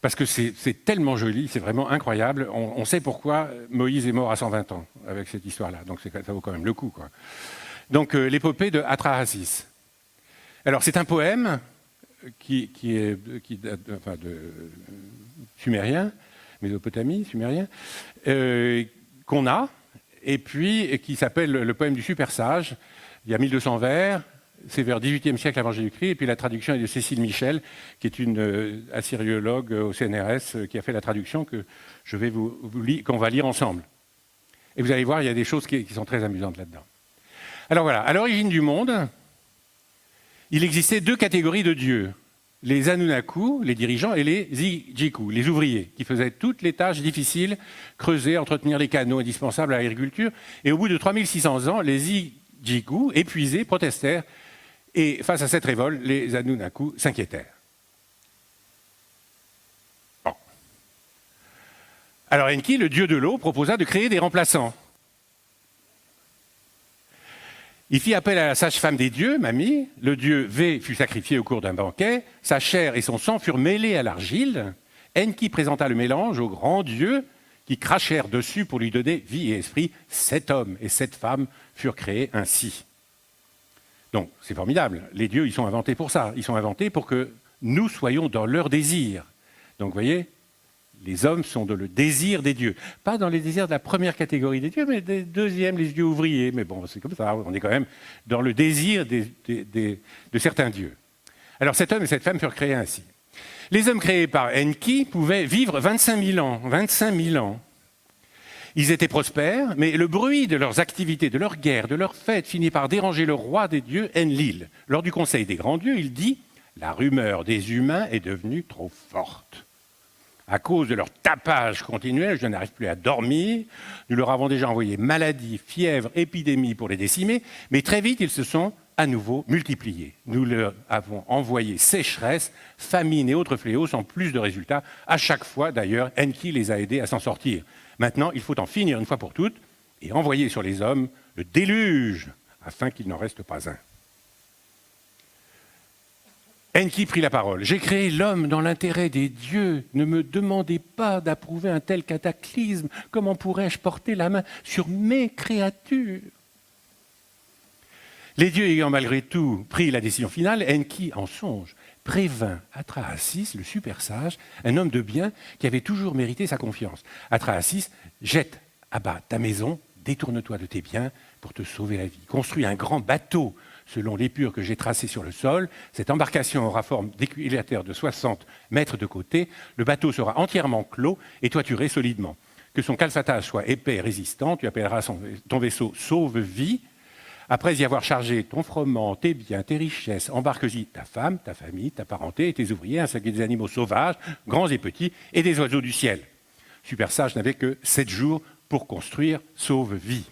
parce que c'est tellement joli, c'est vraiment incroyable. On sait pourquoi Moïse est mort à 120 ans avec cette histoire-là, donc ça vaut quand même le coup, quoi. Donc l'épopée de Atrahasis. Alors c'est un poème qui date de sumérien, Mésopotamie, sumérien, qu'on a, et puis qui s'appelle le poème du super sage. Il y a 1200 vers, c'est vers 18e siècle avant Jésus-Christ, et puis la traduction est de Cécile Michel, qui est une assyriologue au CNRS, qui a fait la traduction que je vais qu'on va lire ensemble. Et vous allez voir, il y a des choses qui sont très amusantes là-dedans. Alors voilà, à l'origine du monde, il existait deux catégories de dieux. Les Anunnaku, les dirigeants, et les Zijiku, les ouvriers, qui faisaient toutes les tâches difficiles, creuser, entretenir les canaux indispensables à l'agriculture. Et au bout de 3600 ans, les Zijiku, épuisés, protestèrent. Et face à cette révolte, les Anunnaku s'inquiétèrent. Bon. Alors Enki, le dieu de l'eau, proposa de créer des remplaçants. Il fit appel à la sage-femme des dieux, Mami. Le dieu V fut sacrifié au cours d'un banquet. Sa chair et son sang furent mêlés à l'argile. Enki présenta le mélange aux grands dieux qui crachèrent dessus pour lui donner vie et esprit. 7 hommes et 7 femmes furent créés ainsi. Donc, c'est formidable. Les dieux, ils sont inventés pour ça. Ils sont inventés pour que nous soyons dans leur désir. Donc, vous voyez, les hommes sont dans le désir des dieux. Pas dans les désirs de la première catégorie des dieux, mais des deuxièmes, les dieux ouvriers. Mais bon, c'est comme ça, on est quand même dans le désir de certains dieux. Alors cet homme et cette femme furent créés ainsi. Les hommes créés par Enki pouvaient vivre 25 000 ans. 25 000 ans. Ils étaient prospères, mais le bruit de leurs activités, de leurs guerres, de leurs fêtes finit par déranger le roi des dieux, Enlil. Lors du conseil des grands dieux, il dit « La rumeur des humains est devenue trop forte. À cause de leur tapage continuel, je n'arrive plus à dormir. Nous leur avons déjà envoyé maladies, fièvres, épidémies pour les décimer, mais très vite, ils se sont à nouveau multipliés. Nous leur avons envoyé sécheresse, famine et autres fléaux sans plus de résultats. À chaque fois, d'ailleurs, Enki les a aidés à s'en sortir. Maintenant, il faut en finir une fois pour toutes et envoyer sur les hommes le déluge, afin qu'il n'en reste pas un. Enki prit la parole. « J'ai créé l'homme dans l'intérêt des dieux. Ne me demandez pas d'approuver un tel cataclysme. Comment pourrais-je porter la main sur mes créatures ?» Les dieux ayant malgré tout pris la décision finale, Enki, en songe, prévint Atrahasis, le super sage, un homme de bien qui avait toujours mérité sa confiance. Atrahasis, jette à bas ta maison, détourne-toi de tes biens pour te sauver la vie. Construis un grand bateau selon l'épure que j'ai tracée sur le sol. Cette embarcation aura forme d'équilatère de 60 mètres de côté. Le bateau sera entièrement clos et toituré solidement. Que son calfatage soit épais et résistant, tu appelleras ton vaisseau Sauve-Vie. Après y avoir chargé ton froment, tes biens, tes richesses, embarque-y ta femme, ta famille, ta parenté et tes ouvriers, ainsi que des animaux sauvages, grands et petits, et des oiseaux du ciel. Super sage n'avait que 7 jours pour construire Sauve-Vie.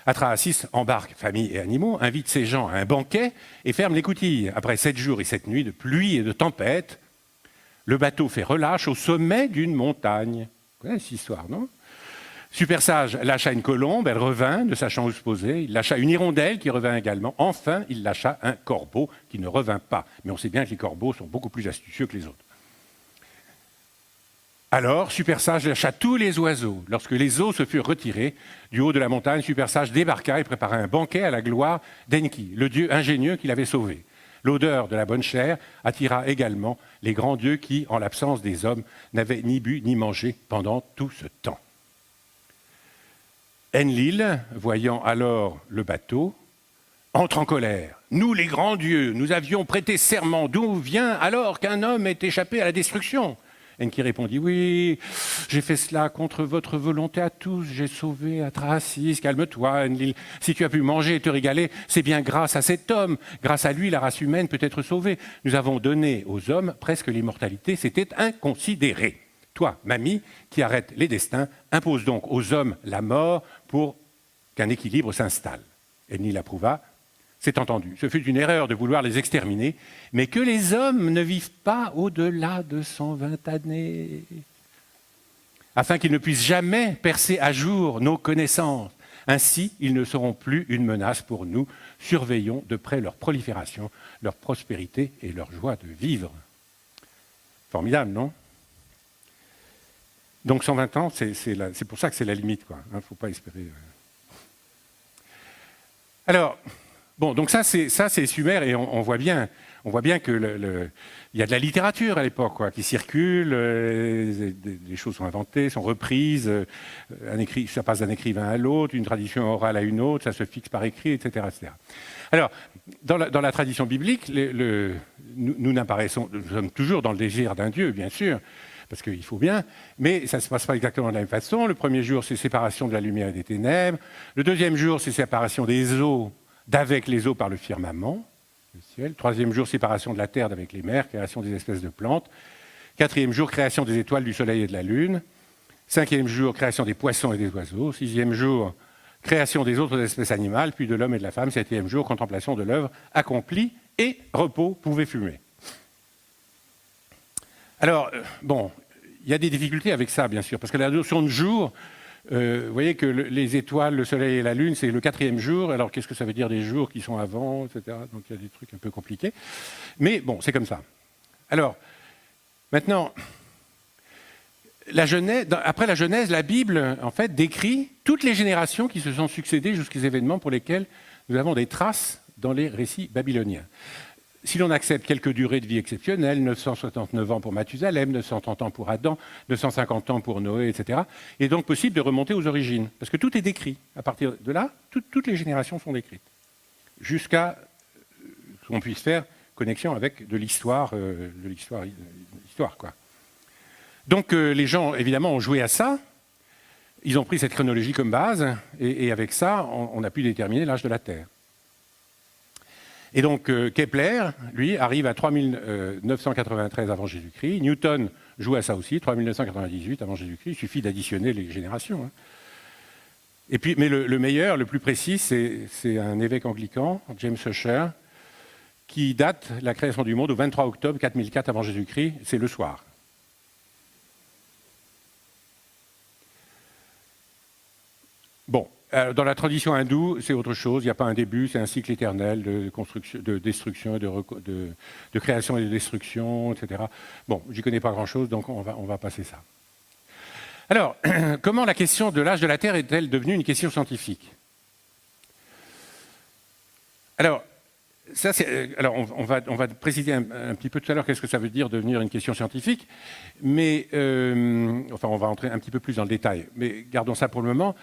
Atrahasis embarque famille et animaux, invite ses gens à un banquet et ferme l'écoutille. Après 7 jours et 7 nuits de pluie et de tempête, le bateau fait relâche au sommet d'une montagne. Vous connaissez cette histoire, non ? Super sage lâcha une colombe, elle revint, ne sachant où se poser. Il lâcha une hirondelle qui revint également. Enfin, il lâcha un corbeau qui ne revint pas. Mais on sait bien que les corbeaux sont beaucoup plus astucieux que les autres. Alors, Super sage lâcha tous les oiseaux. Lorsque les eaux se furent retirées du haut de la montagne, Super sage débarqua et prépara un banquet à la gloire d'Enki, le dieu ingénieux qui l'avait sauvé. L'odeur de la bonne chair attira également les grands dieux qui, en l'absence des hommes, n'avaient ni bu ni mangé pendant tout ce temps. Enlil, voyant alors le bateau, entre en colère. « Nous, les grands dieux, nous avions prêté serment. D'où vient alors qu'un homme ait échappé à la destruction ?» Enki répondit « Oui, j'ai fait cela contre votre volonté à tous. J'ai sauvé Atrahasis. Calme-toi, Enlil. Si tu as pu manger et te régaler, c'est bien grâce à cet homme. Grâce à lui, la race humaine peut être sauvée. Nous avons donné aux hommes presque l'immortalité. C'était inconsidéré. Toi, mamie, qui arrête les destins, impose donc aux hommes la mort pour qu'un équilibre s'installe. » Enlil approuva. C'est entendu. Ce fut une erreur de vouloir les exterminer, mais que les hommes ne vivent pas au-delà de 120 années, afin qu'ils ne puissent jamais percer à jour nos connaissances. Ainsi, ils ne seront plus une menace pour nous. Surveillons de près leur prolifération, leur prospérité et leur joie de vivre. Formidable, non ? Donc 120 ans, c'est pour ça que c'est la limite, quoi. Il ne faut pas espérer. Alors, bon, donc ça c'est Sumer et on voit bien que il y a de la littérature à l'époque, quoi, qui circule, des choses sont inventées, sont reprises, ça passe d'un écrivain à l'autre, une tradition orale à une autre, ça se fixe par écrit, etc. etc. Alors, dans la tradition biblique, nous sommes toujours dans le désir d'un Dieu, bien sûr, parce qu'il faut bien, mais ça ne se passe pas exactement de la même façon. Le premier jour, c'est séparation de la lumière et des ténèbres. Le deuxième jour, c'est séparation des eaux d'avec les eaux par le firmament, le ciel. Troisième jour, séparation de la terre d'avec les mers, création des espèces de plantes. Quatrième jour, création des étoiles, du soleil et de la lune. Cinquième jour, création des poissons et des oiseaux. Sixième jour, création des autres espèces animales, puis de l'homme et de la femme. Septième jour, contemplation de l'œuvre accomplie et repos, pouvez fumer. Alors, bon, il y a des difficultés avec ça, bien sûr, parce que la notion de jour, vous voyez que les étoiles, le soleil et la lune, c'est le 4e jour. Alors, qu'est-ce que ça veut dire des jours qui sont avant, etc. Donc, il y a des trucs un peu compliqués. Mais bon, c'est comme ça. Alors, maintenant, après la Genèse, la Bible, en fait, décrit toutes les générations qui se sont succédées jusqu'aux événements pour lesquels nous avons des traces dans les récits babyloniens. Si l'on accepte quelques durées de vie exceptionnelles, 969 ans pour Mathusalem, 930 ans pour Adam, 950 ans pour Noé, etc., il est donc possible de remonter aux origines, parce que tout est décrit. À partir de là, toutes les générations sont décrites, jusqu'à ce qu'on puisse faire connexion avec de l'histoire, quoi. Donc les gens, évidemment, ont joué à ça. Ils ont pris cette chronologie comme base, et avec ça, on a pu déterminer l'âge de la Terre. Et donc Kepler, lui, arrive à 3993 avant Jésus-Christ. Newton joue à ça aussi, 3998 avant Jésus-Christ. Il suffit d'additionner les générations. Hein. Et puis, mais le meilleur, le plus précis, c'est un évêque anglican, James Ussher, qui date la création du monde au 23 octobre 4004 avant Jésus-Christ. C'est le soir. Bon, Dans la tradition hindoue, c'est autre chose. Il n'y a pas un début, c'est un cycle éternel de construction, de destruction, de création et de destruction, etc. Bon, j'y connais pas grand-chose, donc on va passer ça. Alors, comment la question de l'âge de la Terre est-elle devenue une question scientifique? Alors, on va préciser un petit peu tout à l'heure qu'est-ce que ça veut dire devenir une question scientifique, mais enfin, on va entrer un petit peu plus dans le détail, mais gardons ça pour le moment.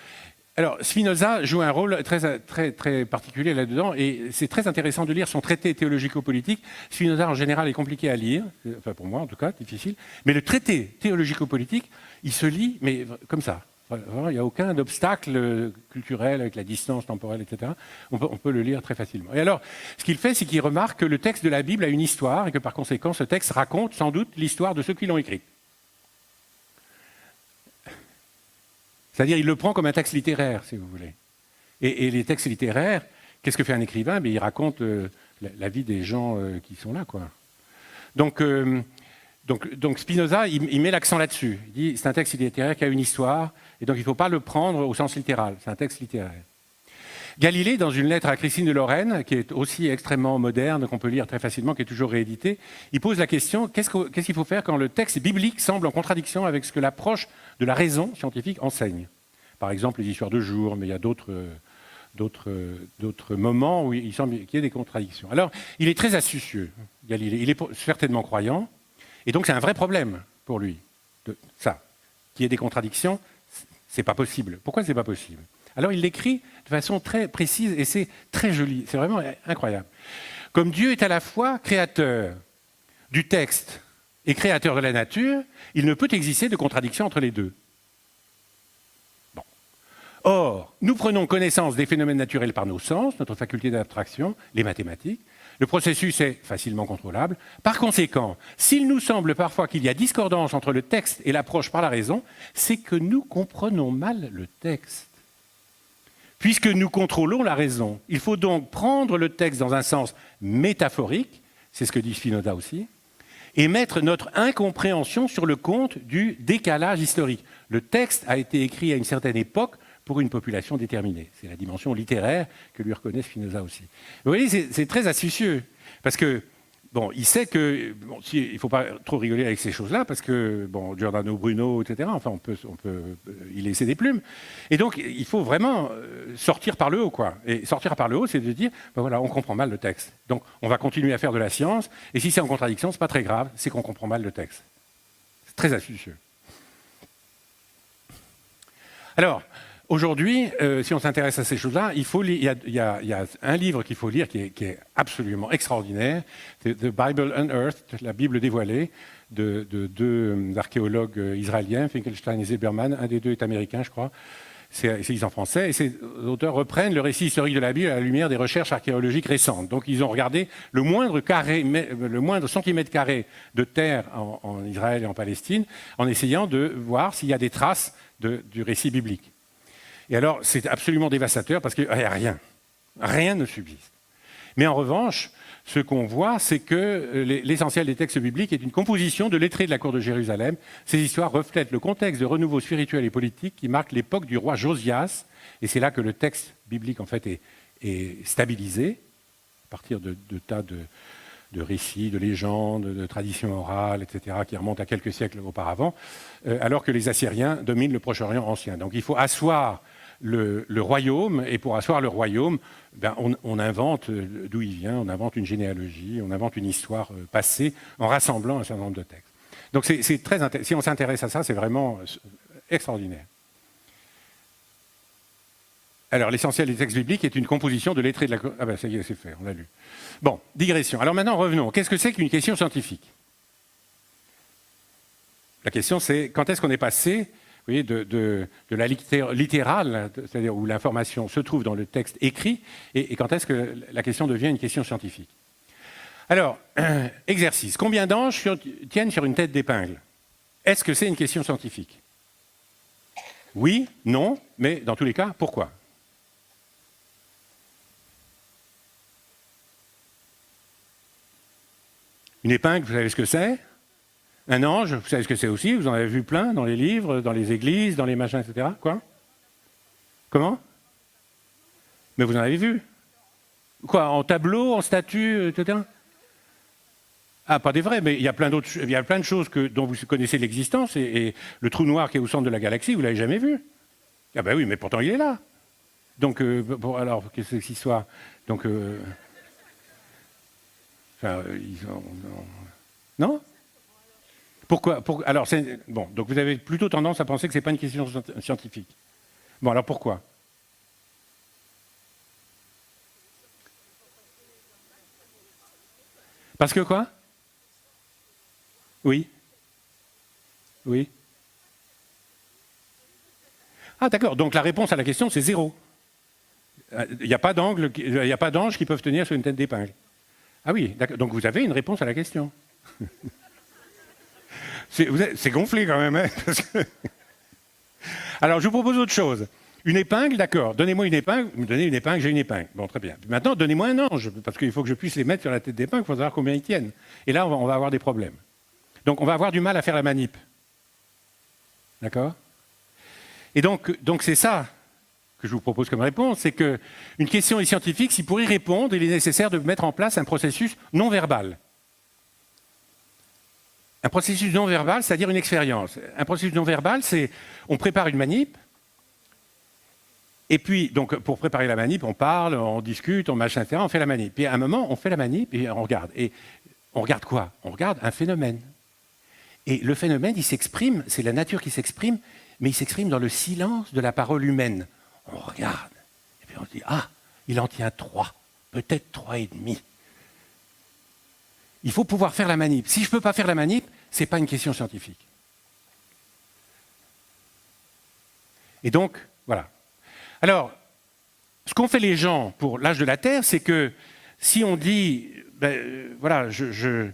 Alors, Spinoza joue un rôle très particulier là-dedans, et c'est très intéressant de lire son traité théologico-politique. Spinoza, en général, est compliqué à lire, enfin pour moi en tout cas, difficile, mais le traité théologico-politique, il se lit, mais comme ça. Vraiment, il n'y a aucun obstacle culturel avec la distance temporelle, etc. On peut le lire très facilement. Et alors, ce qu'il fait, c'est qu'il remarque que le texte de la Bible a une histoire, et que par conséquent, ce texte raconte sans doute l'histoire de ceux qui l'ont écrit. C'est-à-dire, il le prend comme un texte littéraire, si vous voulez. Et les textes littéraires, qu'est-ce que fait un écrivain? Il raconte la vie des gens qui sont là, quoi. Donc Spinoza, il met l'accent là-dessus. Il dit, c'est un texte littéraire qui a une histoire, et donc il ne faut pas le prendre au sens littéral. C'est un texte littéraire. Galilée, dans une lettre à Christine de Lorraine, qui est aussi extrêmement moderne, qu'on peut lire très facilement, qui est toujours rééditée, il pose la question, qu'est-ce qu'il faut faire quand le texte biblique semble en contradiction avec ce que l'approche de la raison scientifique enseigne? Par exemple, les histoires de jour, mais il y a d'autres moments où il semble qu'il y ait des contradictions. Alors, il est très astucieux, Galilée. Il est certainement croyant, et donc c'est un vrai problème pour lui. Ça, qu'il y ait des contradictions, c'est pas possible. Pourquoi c'est pas possible? Alors il l'écrit de façon très précise et c'est très joli, c'est vraiment incroyable. Comme Dieu est à la fois créateur du texte et créateur de la nature, il ne peut exister de contradiction entre les deux. Bon. Or, nous prenons connaissance des phénomènes naturels par nos sens, notre faculté d'abstraction, les mathématiques. Le processus est facilement contrôlable. Par conséquent, s'il nous semble parfois qu'il y a discordance entre le texte et l'approche par la raison, c'est que nous comprenons mal le texte. Puisque nous contrôlons la raison, il faut donc prendre le texte dans un sens métaphorique, c'est ce que dit Spinoza aussi, et mettre notre incompréhension sur le compte du décalage historique. Le texte a été écrit à une certaine époque pour une population déterminée. C'est la dimension littéraire que lui reconnaît Spinoza aussi. Vous voyez, c'est très astucieux, parce que bon, il sait que il ne faut pas trop rigoler avec ces choses-là, parce que bon, Giordano Bruno, etc. Enfin, on peut y laisser des plumes. Et donc, il faut vraiment sortir par le haut, quoi. Et sortir par le haut, c'est de dire, ben voilà, on comprend mal le texte. Donc, on va continuer à faire de la science. Et si c'est en contradiction, c'est pas très grave, c'est qu'on comprend mal le texte. C'est très astucieux. Alors, aujourd'hui, si on s'intéresse à ces choses-là, il y a un livre qu'il faut lire qui est absolument extraordinaire. C'est The Bible Unearthed, la Bible dévoilée, de deux archéologues israéliens, Finkelstein et Zilberman. Un des deux est américain, je crois. C'est écrit en français. Et ces auteurs reprennent le récit historique de la Bible à la lumière des recherches archéologiques récentes. Donc, ils ont regardé le moindre centimètre carré de terre en Israël et en Palestine, en essayant de voir s'il y a des traces du récit biblique. Et alors, c'est absolument dévastateur parce qu'il n'y a rien. Rien ne subsiste. Mais en revanche, ce qu'on voit, c'est que l'essentiel des textes bibliques est une composition de lettrés de la cour de Jérusalem. Ces histoires reflètent le contexte de renouveau spirituel et politique qui marque l'époque du roi Josias. Et c'est là que le texte biblique, en fait, est stabilisé, à partir de tas de récits, de légendes, de traditions orales, etc., qui remontent à quelques siècles auparavant, alors que les Assyriens dominent le Proche-Orient ancien. Donc il faut asseoir le royaume, et pour asseoir le royaume, ben, on invente d'où il vient, on invente une généalogie, on invente une histoire passée, en rassemblant un certain nombre de textes. Donc c'est très si on s'intéresse à ça, c'est vraiment extraordinaire. Alors, l'essentiel des textes bibliques est une composition de lettrés de la... Ah ben, ça y est, c'est fait, on l'a lu. Bon, digression. Alors maintenant, revenons. Qu'est-ce que c'est qu'une question scientifique? La question, c'est quand est-ce qu'on est passé, vous voyez, de la littérale, c'est-à-dire où l'information se trouve dans le texte écrit, et quand est-ce que la question devient une question scientifique? Alors, exercice. Combien d'anges tiennent sur une tête d'épingle? Est-ce que c'est une question scientifique? Oui, non, mais dans tous les cas, pourquoi? Une épingle, vous savez ce que c'est? Un ange, vous savez ce que c'est aussi? Vous en avez vu plein dans les livres, dans les églises, dans les machins, etc. Quoi? Comment? Mais vous en avez vu? Quoi, en tableau, en statue, etc. Ah, pas des vrais, mais il y a plein d'autres, il y a plein de choses dont vous connaissez l'existence, et le trou noir qui est au centre de la galaxie, vous l'avez jamais vu? Ah ben oui, mais pourtant il est là. Donc, alors, qu'est-ce que c'est cette histoire? Donc, enfin, non? Pourquoi? Alors, bon, donc vous avez plutôt tendance à penser que c'est pas une question scientifique. Bon, alors pourquoi? Parce que quoi? Oui. Oui. Ah, d'accord. Donc la réponse à la question, c'est zéro. Il n'y a pas d'angle, il n'y a pas d'anges qui peuvent tenir sur une tête d'épingle. Ah oui, d'accord. Donc vous avez une réponse à la question. C'est gonflé quand même. Hein, parce que... Alors je vous propose autre chose. Une épingle, d'accord. Donnez-moi une épingle. Vous me donnez une épingle, j'ai une épingle. Bon, très bien. Maintenant, donnez-moi un ange, parce qu'il faut que je puisse les mettre sur la tête d'épingle pour savoir combien ils tiennent. Et là, on va avoir des problèmes. Donc on va avoir du mal à faire la manip. D'accord? Et donc c'est ça que je vous propose comme réponse, c'est qu'une question est scientifique, si pour y répondre, il est nécessaire de mettre en place un processus non verbal. Un processus non verbal, c'est-à-dire une expérience. Un processus non verbal, c'est on prépare une manip, et puis, donc, pour préparer la manip, on parle, on discute, on machin, etc., on fait la manip. Puis à un moment, on fait la manip et on regarde. Et on regarde quoi? On regarde un phénomène. Et le phénomène, il s'exprime, c'est la nature qui s'exprime, mais il s'exprime dans le silence de la parole humaine. On regarde, et puis on se dit, ah, il en tient 3, peut-être 3,5. Il faut pouvoir faire la manip. Si je ne peux pas faire la manip, ce n'est pas une question scientifique. Et donc, voilà. Alors, ce qu'ont fait les gens pour l'âge de la Terre, c'est que si on dit, ben, voilà, je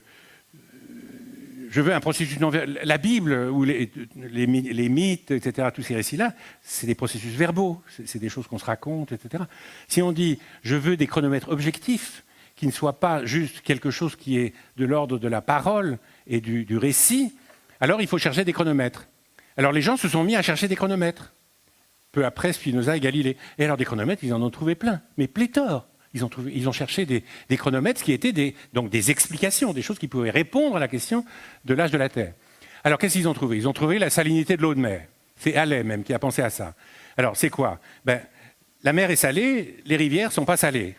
veux un processus non verbal. La Bible, ou les mythes, etc., tous ces récits-là, c'est des processus verbaux, c'est des choses qu'on se raconte, etc. Si on dit, je veux des chronomètres objectifs, qui ne soient pas juste quelque chose qui est de l'ordre de la parole et du récit, alors il faut chercher des chronomètres. Alors les gens se sont mis à chercher des chronomètres. Peu après Spinoza et Galilée. Et alors des chronomètres, ils en ont trouvé plein, mais pléthore. Ils ont cherché des chronomètres qui étaient donc des explications, des choses qui pouvaient répondre à la question de l'âge de la Terre. Alors qu'est-ce qu'ils ont trouvé? Ils ont trouvé la salinité de l'eau de mer. C'est Halley même qui a pensé à ça. Alors c'est quoi? Ben, la mer est salée, les rivières ne sont pas salées.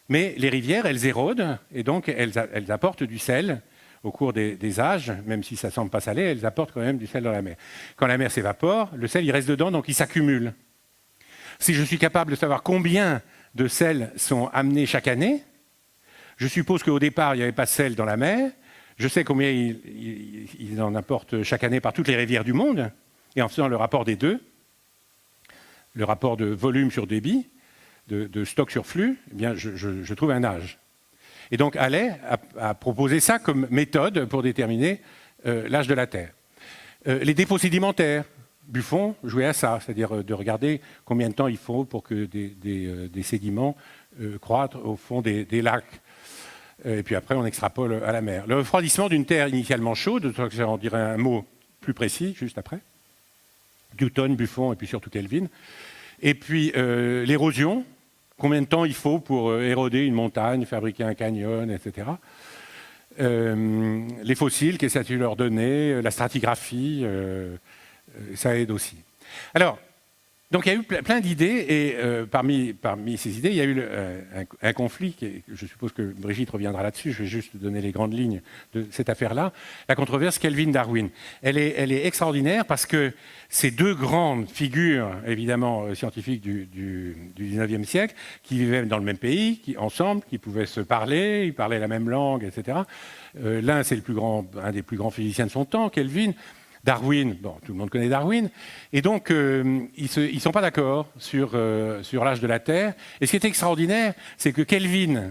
Mais les rivières, elles érodent, et donc elles apportent du sel au cours des âges, même si ça ne semble pas salé, elles apportent quand même du sel dans la mer. Quand la mer s'évapore, le sel il reste dedans, donc il s'accumule. Si je suis capable de savoir combien de sel sont amenés chaque année, je suppose qu'au départ, il n'y avait pas de sel dans la mer, je sais combien ils en apportent chaque année par toutes les rivières du monde, et en faisant le rapport des deux, le rapport de volume sur débit, de stock sur flux, eh bien, je trouve un âge. Et donc Halley a proposé ça comme méthode pour déterminer l'âge de la Terre. Les dépôts sédimentaires, Buffon jouait à ça, c'est-à-dire de regarder combien de temps il faut pour que des sédiments croîtent au fond des lacs. Et puis après, on extrapole à la mer. Le refroidissement d'une Terre initialement chaude, j'en dirai un mot plus précis juste après. Newton, Buffon et puis surtout Kelvin. Et puis l'érosion, combien de temps il faut pour éroder une montagne, fabriquer un canyon, etc. Les fossiles, qu'est-ce que ça leur donner, la stratigraphie, ça aide aussi. Alors, donc il y a eu plein d'idées, et parmi ces idées, il y a eu un conflit, je suppose que Brigitte reviendra là-dessus, je vais juste donner les grandes lignes de cette affaire-là, la controverse Kelvin-Darwin. Elle est extraordinaire parce que ces deux grandes figures, évidemment, scientifiques du 19e siècle, qui vivaient dans le même pays, ensemble, qui pouvaient se parler, ils parlaient la même langue, etc. L'un, c'est un des plus grands physiciens de son temps, Kelvin. Darwin, bon, tout le monde connaît Darwin, et donc ils ne sont pas d'accord sur l'âge de la Terre. Et ce qui est extraordinaire, c'est que Kelvin,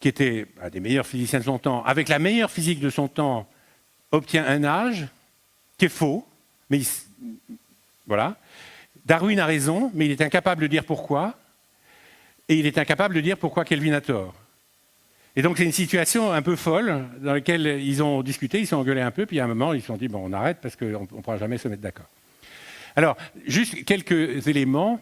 qui était un des meilleurs physiciens de son temps, avec la meilleure physique de son temps, obtient un âge qui est faux, mais voilà. Darwin a raison, mais il est incapable de dire pourquoi, et il est incapable de dire pourquoi Kelvin a tort. Et donc c'est une situation un peu folle dans laquelle ils ont discuté, ils se sont engueulés un peu, puis à un moment ils se sont dit bon on arrête parce qu'on ne pourra jamais se mettre d'accord. Alors juste quelques éléments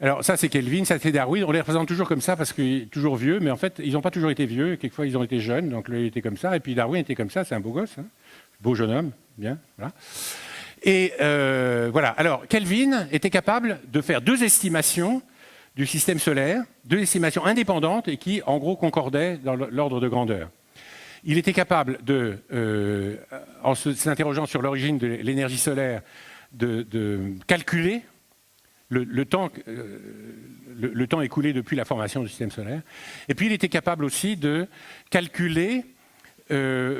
Alors ça c'est Kelvin, ça c'est Darwin, on les représente toujours comme ça parce qu'ils sont toujours vieux, mais en fait ils n'ont pas toujours été vieux, quelquefois ils ont été jeunes, donc là il était comme ça, et puis Darwin était comme ça, c'est un beau gosse, hein, beau jeune homme, bien, voilà. Et voilà, alors Kelvin était capable de faire 2 estimations du système solaire, 2 estimations indépendantes et qui en gros concordaient dans l'ordre de grandeur. Il était capable en s'interrogeant sur l'origine de l'énergie solaire, de calculer le temps écoulé depuis la formation du système solaire. Et puis il était capable aussi de calculer,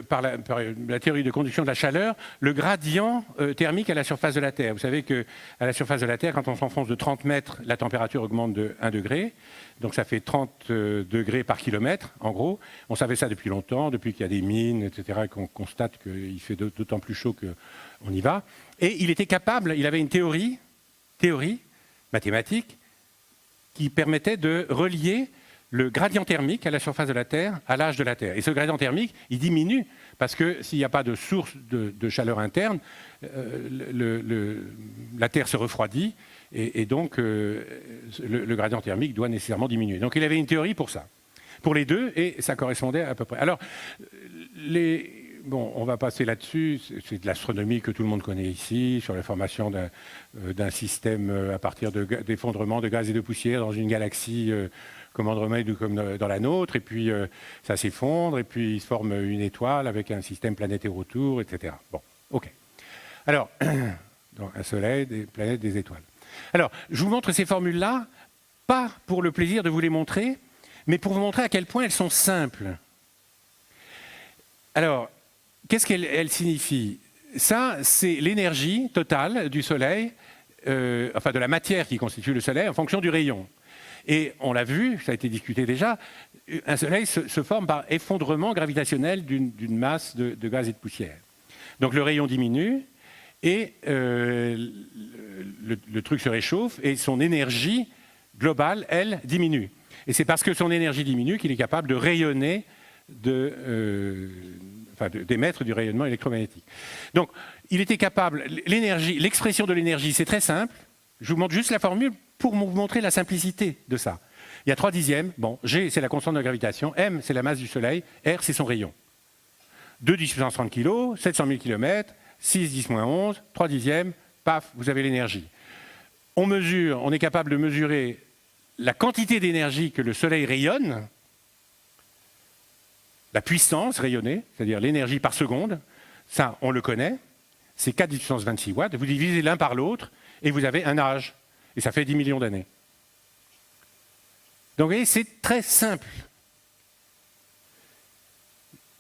par la théorie de conduction de la chaleur, le gradient thermique à la surface de la Terre. Vous savez qu'à la surface de la Terre, quand on s'enfonce de 30 mètres, la température augmente de 1 degré. Donc ça fait 30 degrés par kilomètre, en gros. On savait ça depuis longtemps, depuis qu'il y a des mines, etc., et qu'on constate qu'il fait d'autant plus chaud qu'on y va. Et il était capable, il avait une théorie mathématique qui permettait de relier le gradient thermique à la surface de la Terre à l'âge de la Terre. Et ce gradient thermique, il diminue parce que s'il n'y a pas de source de chaleur interne, la Terre se refroidit et donc le gradient thermique doit nécessairement diminuer. Donc il avait une théorie pour ça, pour les deux, et ça correspondait à peu près. Alors, bon, on va passer là-dessus, c'est de l'astronomie que tout le monde connaît ici, sur la formation d'un système à partir d'effondrement de gaz et de poussière dans une galaxie comme Andromède ou comme dans la nôtre, et puis ça s'effondre, et puis il se forme une étoile avec un système planétaire autour, etc. Bon, ok. Alors, donc un soleil, des planètes, des étoiles. Alors, je vous montre ces formules-là, pas pour le plaisir de vous les montrer, mais pour vous montrer à quel point elles sont simples. Alors, qu'est-ce qu'elles signifient? Ça, c'est l'énergie totale du Soleil, enfin de la matière qui constitue le Soleil, en fonction du rayon. Et on l'a vu, ça a été discuté déjà, un Soleil se forme par effondrement gravitationnel d'une masse de gaz et de poussière. Donc le rayon diminue et le truc se réchauffe et son énergie globale, elle, diminue. Et c'est parce que son énergie diminue qu'il est capable de rayonner, d'émettre du rayonnement électromagnétique. Donc il était capable, l'expression de l'énergie, c'est très simple. Je vous montre juste la formule pour vous montrer la simplicité de ça. Il y a 3 dixièmes. Bon, G, c'est la constante de gravitation. M, c'est la masse du Soleil. R, c'est son rayon. 2 10 puissance 30 kg, 700 000 km, 6 10 moins 11, 3 dixièmes, paf, vous avez l'énergie. On est capable de mesurer la quantité d'énergie que le Soleil rayonne, la puissance rayonnée, c'est-à-dire l'énergie par seconde. Ça, on le connaît. C'est 4 10 puissance 26 watts. Vous divisez l'un par l'autre et vous avez un âge. Et ça fait 10 millions d'années. Donc vous voyez, c'est très simple.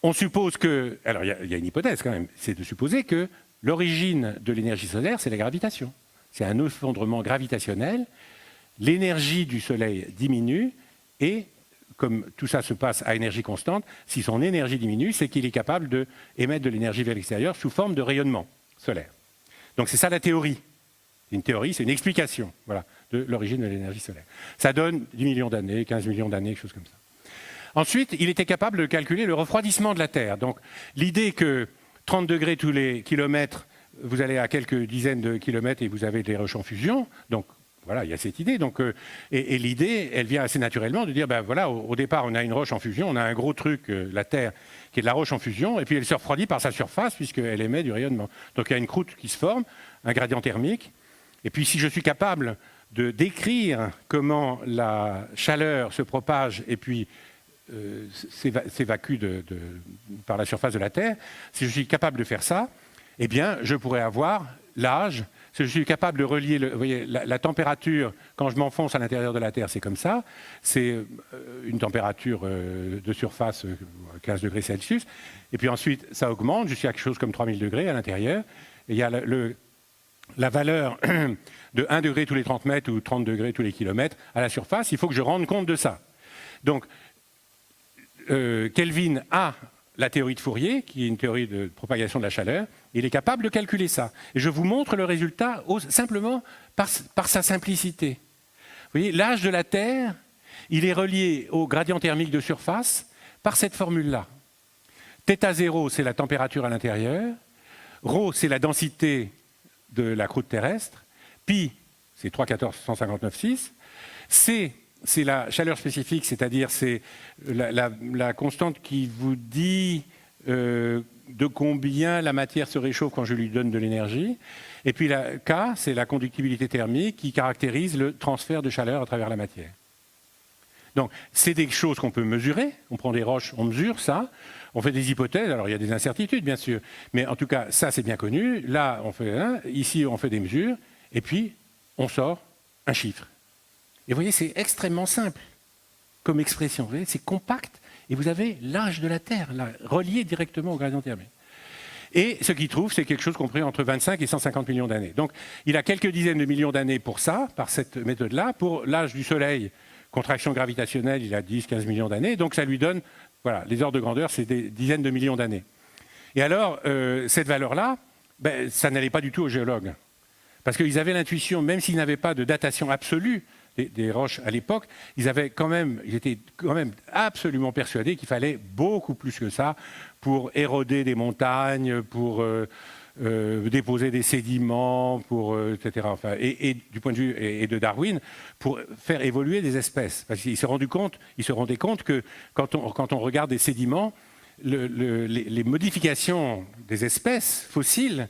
On suppose que... Alors il y a une hypothèse quand même, c'est de supposer que l'origine de l'énergie solaire, c'est la gravitation. C'est un effondrement gravitationnel. L'énergie du Soleil diminue et, comme tout ça se passe à énergie constante, si son énergie diminue, c'est qu'il est capable d'émettre de l'énergie vers l'extérieur sous forme de rayonnement solaire. Donc c'est ça la théorie. Une théorie, c'est une explication, voilà, de l'origine de l'énergie solaire. Ça donne 10 millions d'années, 15 millions d'années, quelque chose comme ça. Ensuite, il était capable de calculer le refroidissement de la Terre. Donc l'idée que 30 degrés tous les kilomètres, vous allez à quelques dizaines de kilomètres et vous avez des roches en fusion. Donc voilà, il y a cette idée. Donc, et l'idée, elle vient assez naturellement de dire, ben voilà, au départ, on a une roche en fusion, on a un gros truc, la Terre, qui est de la roche en fusion, et puis elle se refroidit par sa surface puisqu'elle émet du rayonnement. Donc il y a une croûte qui se forme, un gradient thermique. Et puis si je suis capable de décrire comment la chaleur se propage et puis s'évacue par la surface de la Terre, si je suis capable de faire ça, eh bien je pourrais avoir l'âge. Si je suis capable de relier, vous voyez, la température, quand je m'enfonce à l'intérieur de la Terre, c'est comme ça. C'est une température de surface, 15 degrés Celsius. Et puis ensuite, ça augmente, je suis à quelque chose comme 3000 degrés à l'intérieur. Et il y a la valeur de 1 degré tous les 30 mètres ou 30 degrés tous les kilomètres à la surface. Il faut que je rende compte de ça. Donc, Kelvin a la théorie de Fourier, qui est une théorie de propagation de la chaleur. Il est capable de calculer ça. Et je vous montre le résultat simplement par sa simplicité. Vous voyez, l'âge de la Terre, il est relié au gradient thermique de surface par cette formule-là. θ0, c'est la température à l'intérieur. Rho, c'est la densité de la croûte terrestre. Pi, c'est 3,14,159,6. C, c'est la chaleur spécifique, c'est-à-dire c'est la constante qui vous dit de combien la matière se réchauffe quand je lui donne de l'énergie. Et puis la K, c'est la conductibilité thermique qui caractérise le transfert de chaleur à travers la matière. Donc, c'est des choses qu'on peut mesurer. On prend des roches, on mesure ça. On fait des hypothèses. Alors, il y a des incertitudes, bien sûr. Mais en tout cas, ça, c'est bien connu. Là, on fait ici, on fait des mesures. Et puis, on sort un chiffre. Et vous voyez, c'est extrêmement simple comme expression. Vous voyez, c'est compact. Et vous avez l'âge de la Terre, là, relié directement au gradient thermique. Et ce qu'il trouve, c'est quelque chose compris entre 25 et 150 millions d'années. Donc, il a quelques dizaines de millions d'années pour ça, par cette méthode-là. Pour l'âge du Soleil, contraction gravitationnelle, il a 10-15 millions d'années. Donc, ça lui donne, voilà, les ordres de grandeur, c'est des dizaines de millions d'années. Et alors, cette valeur-là, ben, ça n'allait pas du tout aux géologues. Parce qu'ils avaient l'intuition, même s'ils n'avaient pas de datation absolue des roches à l'époque, ils étaient quand même absolument persuadés qu'il fallait beaucoup plus que ça pour éroder des montagnes, pour déposer des sédiments, etc. Enfin, et du point de vue de Darwin, pour faire évoluer des espèces. Parce qu'il se rendait compte que quand on regarde des sédiments, les modifications des espèces fossiles,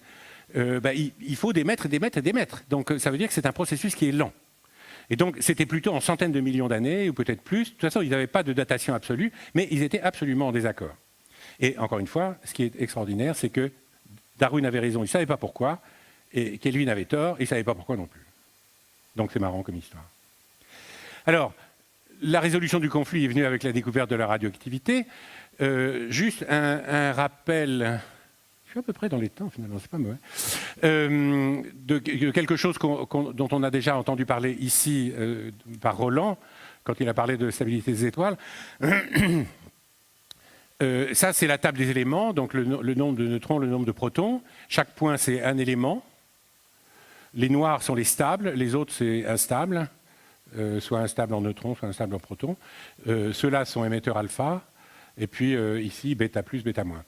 il faut des mètres et des mètres et des mètres. Donc ça veut dire que c'est un processus qui est lent. Et donc, c'était plutôt en centaines de millions d'années, ou peut-être plus. De toute façon, ils n'avaient pas de datation absolue, mais ils étaient absolument en désaccord. Et encore une fois, ce qui est extraordinaire, c'est que Darwin avait raison, il ne savait pas pourquoi, et Kelvin avait tort, il ne savait pas pourquoi non plus. Donc, c'est marrant comme histoire. Alors, la résolution du conflit est venue avec la découverte de la radioactivité. Juste un rappel... Je suis à peu près dans les temps, finalement, c'est pas mauvais. De quelque chose dont on a déjà entendu parler ici par Roland, quand il a parlé de stabilité des étoiles. Ça, c'est la table des éléments, donc le nombre de neutrons, le nombre de protons. Chaque point, c'est un élément. Les noirs sont les stables, les autres, c'est instables, soit instables en neutrons, soit instables en protons. Ceux-là sont émetteurs alpha, et puis ici, bêta plus, bêta moins.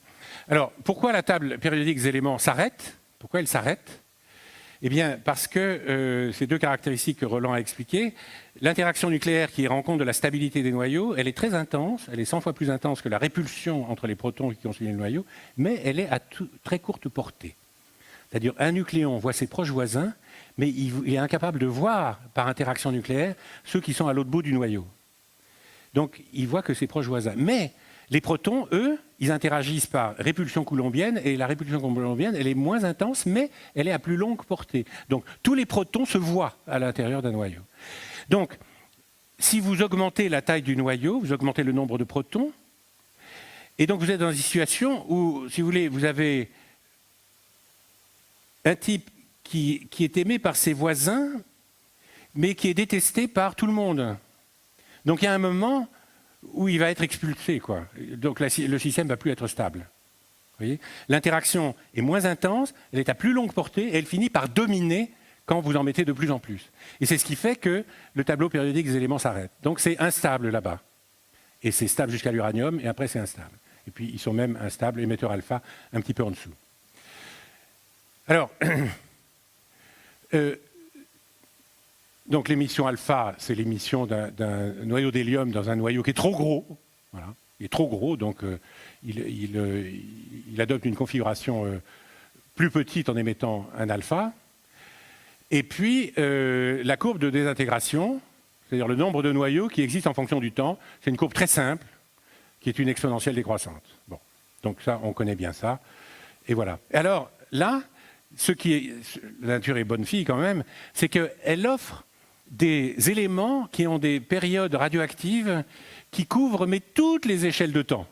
Alors, pourquoi la table périodique des éléments s'arrête? Pourquoi elle s'arrête? Eh bien, parce que ces deux caractéristiques que Roland a expliquées, l'interaction nucléaire qui rend compte de la stabilité des noyaux, elle est très intense, elle est 100 fois plus intense que la répulsion entre les protons qui constituent le noyau, mais elle est à très courte portée. C'est-à-dire, un nucléon voit ses proches voisins, mais il est incapable de voir, par interaction nucléaire, ceux qui sont à l'autre bout du noyau. Donc, il voit que ses proches voisins. Mais les protons, eux, ils interagissent par répulsion coulombienne, et la répulsion coulombienne, elle est moins intense, mais elle est à plus longue portée. Donc, tous les protons se voient à l'intérieur d'un noyau. Donc, si vous augmentez la taille du noyau, vous augmentez le nombre de protons, et donc vous êtes dans une situation où, si vous voulez, vous avez un type qui est aimé par ses voisins, mais qui est détesté par tout le monde. Donc, il y a un moment où il va être expulsé, quoi. Donc le système ne va plus être stable. L'interaction est moins intense, elle est à plus longue portée, et elle finit par dominer quand vous en mettez de plus en plus. Et c'est ce qui fait que le tableau périodique des éléments s'arrête. Donc c'est instable là-bas. Et c'est stable jusqu'à l'uranium, et après c'est instable. Et puis ils sont même instables, émetteurs alpha, un petit peu en dessous. Alors, donc l'émission alpha, c'est l'émission d'un noyau d'hélium dans un noyau qui est trop gros. Voilà. Il est trop gros, donc il adopte une configuration plus petite en émettant un alpha. Et puis la courbe de désintégration, c'est-à-dire le nombre de noyaux qui existent en fonction du temps, c'est une courbe très simple, qui est une exponentielle décroissante. Bon. Donc ça, on connaît bien ça. Et voilà. Et alors là, la nature est bonne fille quand même, c'est qu'elle offre des éléments qui ont des périodes radioactives qui couvrent mais toutes les échelles de temps,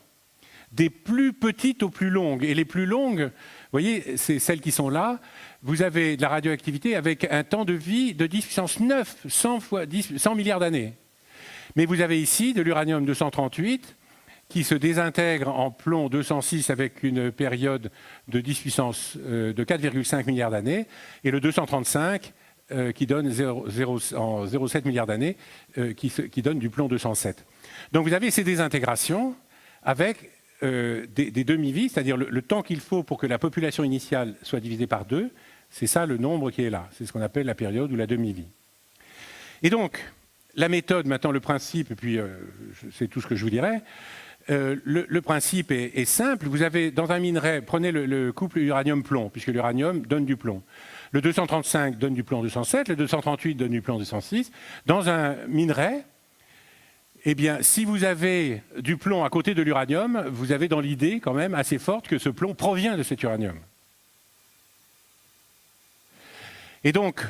des plus petites aux plus longues. Et les plus longues, vous voyez, c'est celles qui sont là, vous avez de la radioactivité avec un temps de vie de 10 puissance 9, 100 milliards d'années. Mais vous avez ici de l'uranium 238 qui se désintègre en plomb 206 avec une période de 10 puissance de 4,5 milliards d'années, et le 235 qui donne 0,7 milliards d'années, qui donne du plomb 207. Donc vous avez ces désintégrations avec des demi-vies, c'est-à-dire le temps qu'il faut pour que la population initiale soit divisée par 2, C'est ça le nombre qui est là. C'est ce qu'on appelle la période ou la demi-vie. Et donc, la méthode, maintenant le principe, et puis c'est tout ce que je vous dirais, le principe est simple. Vous avez dans un minerai, prenez le couple uranium-plomb, puisque l'uranium donne du plomb. Le 235 donne du plomb 207, le 238 donne du plomb 206. Dans un minerai, eh bien, si vous avez du plomb à côté de l'uranium, vous avez dans l'idée quand même assez forte que ce plomb provient de cet uranium. Et donc,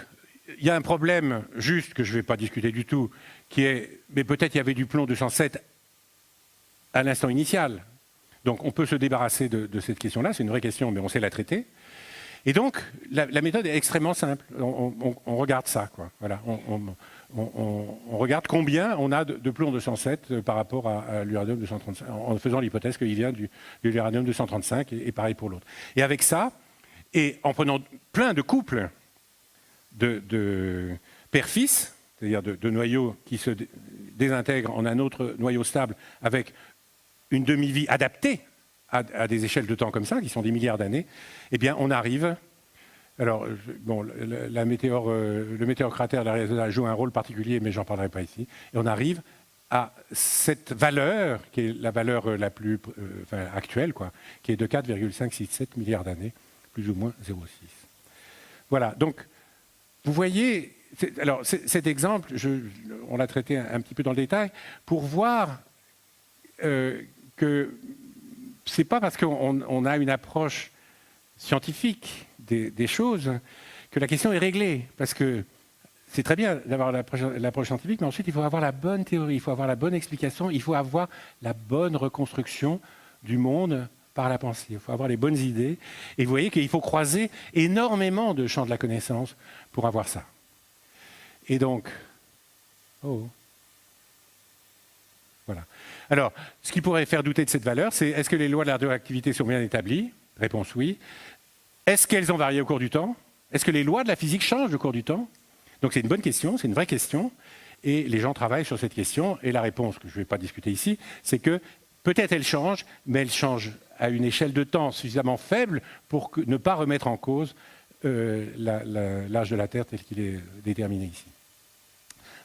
il y a un problème juste que je ne vais pas discuter du tout, qui est, mais peut-être il y avait du plomb 207 à l'instant initial. Donc on peut se débarrasser de cette question-là, c'est une vraie question, mais on sait la traiter. Et donc, la méthode est extrêmement simple. On regarde ça, quoi. Voilà. On regarde combien on a de plomb 207 par rapport à l'uranium 235, en faisant l'hypothèse qu'il vient de l'uranium 235, et pareil pour l'autre. Et avec ça, et en prenant plein de couples de père-fils, c'est-à-dire de noyaux qui se désintègrent en un autre noyau stable avec une demi-vie adaptée à des échelles de temps comme ça, qui sont des milliards d'années, eh bien, on arrive... Alors, bon, le météore cratère de l'Arizona joue un rôle particulier, mais j'en parlerai pas ici. Et on arrive à cette valeur, qui est la valeur la plus actuelle, quoi, qui est de 4,567 milliards d'années, plus ou moins 0,6. Voilà, donc, vous voyez... Alors, cet exemple, on l'a traité un petit peu dans le détail, pour voir que ce n'est pas parce qu'on a une approche scientifique des choses que la question est réglée. Parce que c'est très bien d'avoir l'approche scientifique, mais ensuite il faut avoir la bonne théorie, il faut avoir la bonne explication, il faut avoir la bonne reconstruction du monde par la pensée. Il faut avoir les bonnes idées. Et vous voyez qu'il faut croiser énormément de champs de la connaissance pour avoir ça. Et donc... Voilà. Alors, ce qui pourrait faire douter de cette valeur, c'est est-ce que les lois de la radioactivité sont bien établies? Réponse oui. Est-ce qu'elles ont varié au cours du temps? Est-ce que les lois de la physique changent au cours du temps? Donc c'est une bonne question, c'est une vraie question, et les gens travaillent sur cette question, et la réponse, que je ne vais pas discuter ici, c'est que peut-être elles changent, mais elles changent à une échelle de temps suffisamment faible pour ne pas remettre en cause l'âge de la Terre tel qu'il est déterminé ici.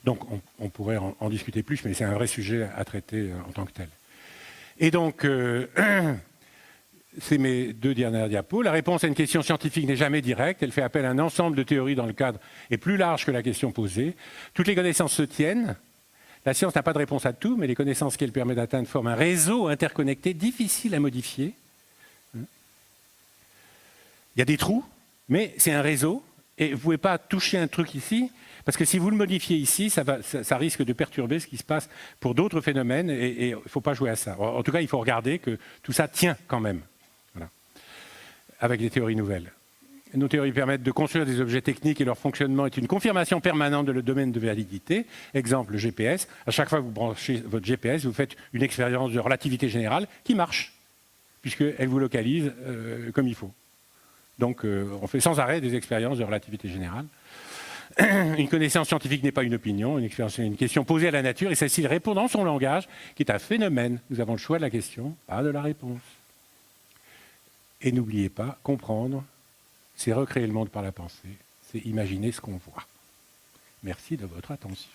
Donc on pourrait en discuter plus, mais c'est un vrai sujet à traiter en tant que tel. Et donc, c'est mes deux dernières diapos. La réponse à une question scientifique n'est jamais directe. Elle fait appel à un ensemble de théories dans le cadre est plus large que la question posée. Toutes les connaissances se tiennent. La science n'a pas de réponse à tout, mais les connaissances qu'elle permet d'atteindre forment un réseau interconnecté difficile à modifier. Il y a des trous, mais c'est un réseau. Et vous ne pouvez pas toucher un truc ici, parce que si vous le modifiez ici, ça risque de perturber ce qui se passe pour d'autres phénomènes, et il ne faut pas jouer à ça. En tout cas, il faut regarder que tout ça tient quand même, voilà, avec des théories nouvelles. Nos théories permettent de construire des objets techniques et leur fonctionnement est une confirmation permanente de le domaine de validité. Exemple, le GPS. À chaque fois que vous branchez votre GPS, vous faites une expérience de relativité générale qui marche, puisqu'elle vous localise comme il faut. Donc, on fait sans arrêt des expériences de relativité générale. Une connaissance scientifique n'est pas une opinion, une question posée à la nature, et celle-ci répond dans son langage, qui est un phénomène. Nous avons le choix de la question, pas de la réponse. Et n'oubliez pas, comprendre, c'est recréer le monde par la pensée, c'est imaginer ce qu'on voit. Merci de votre attention.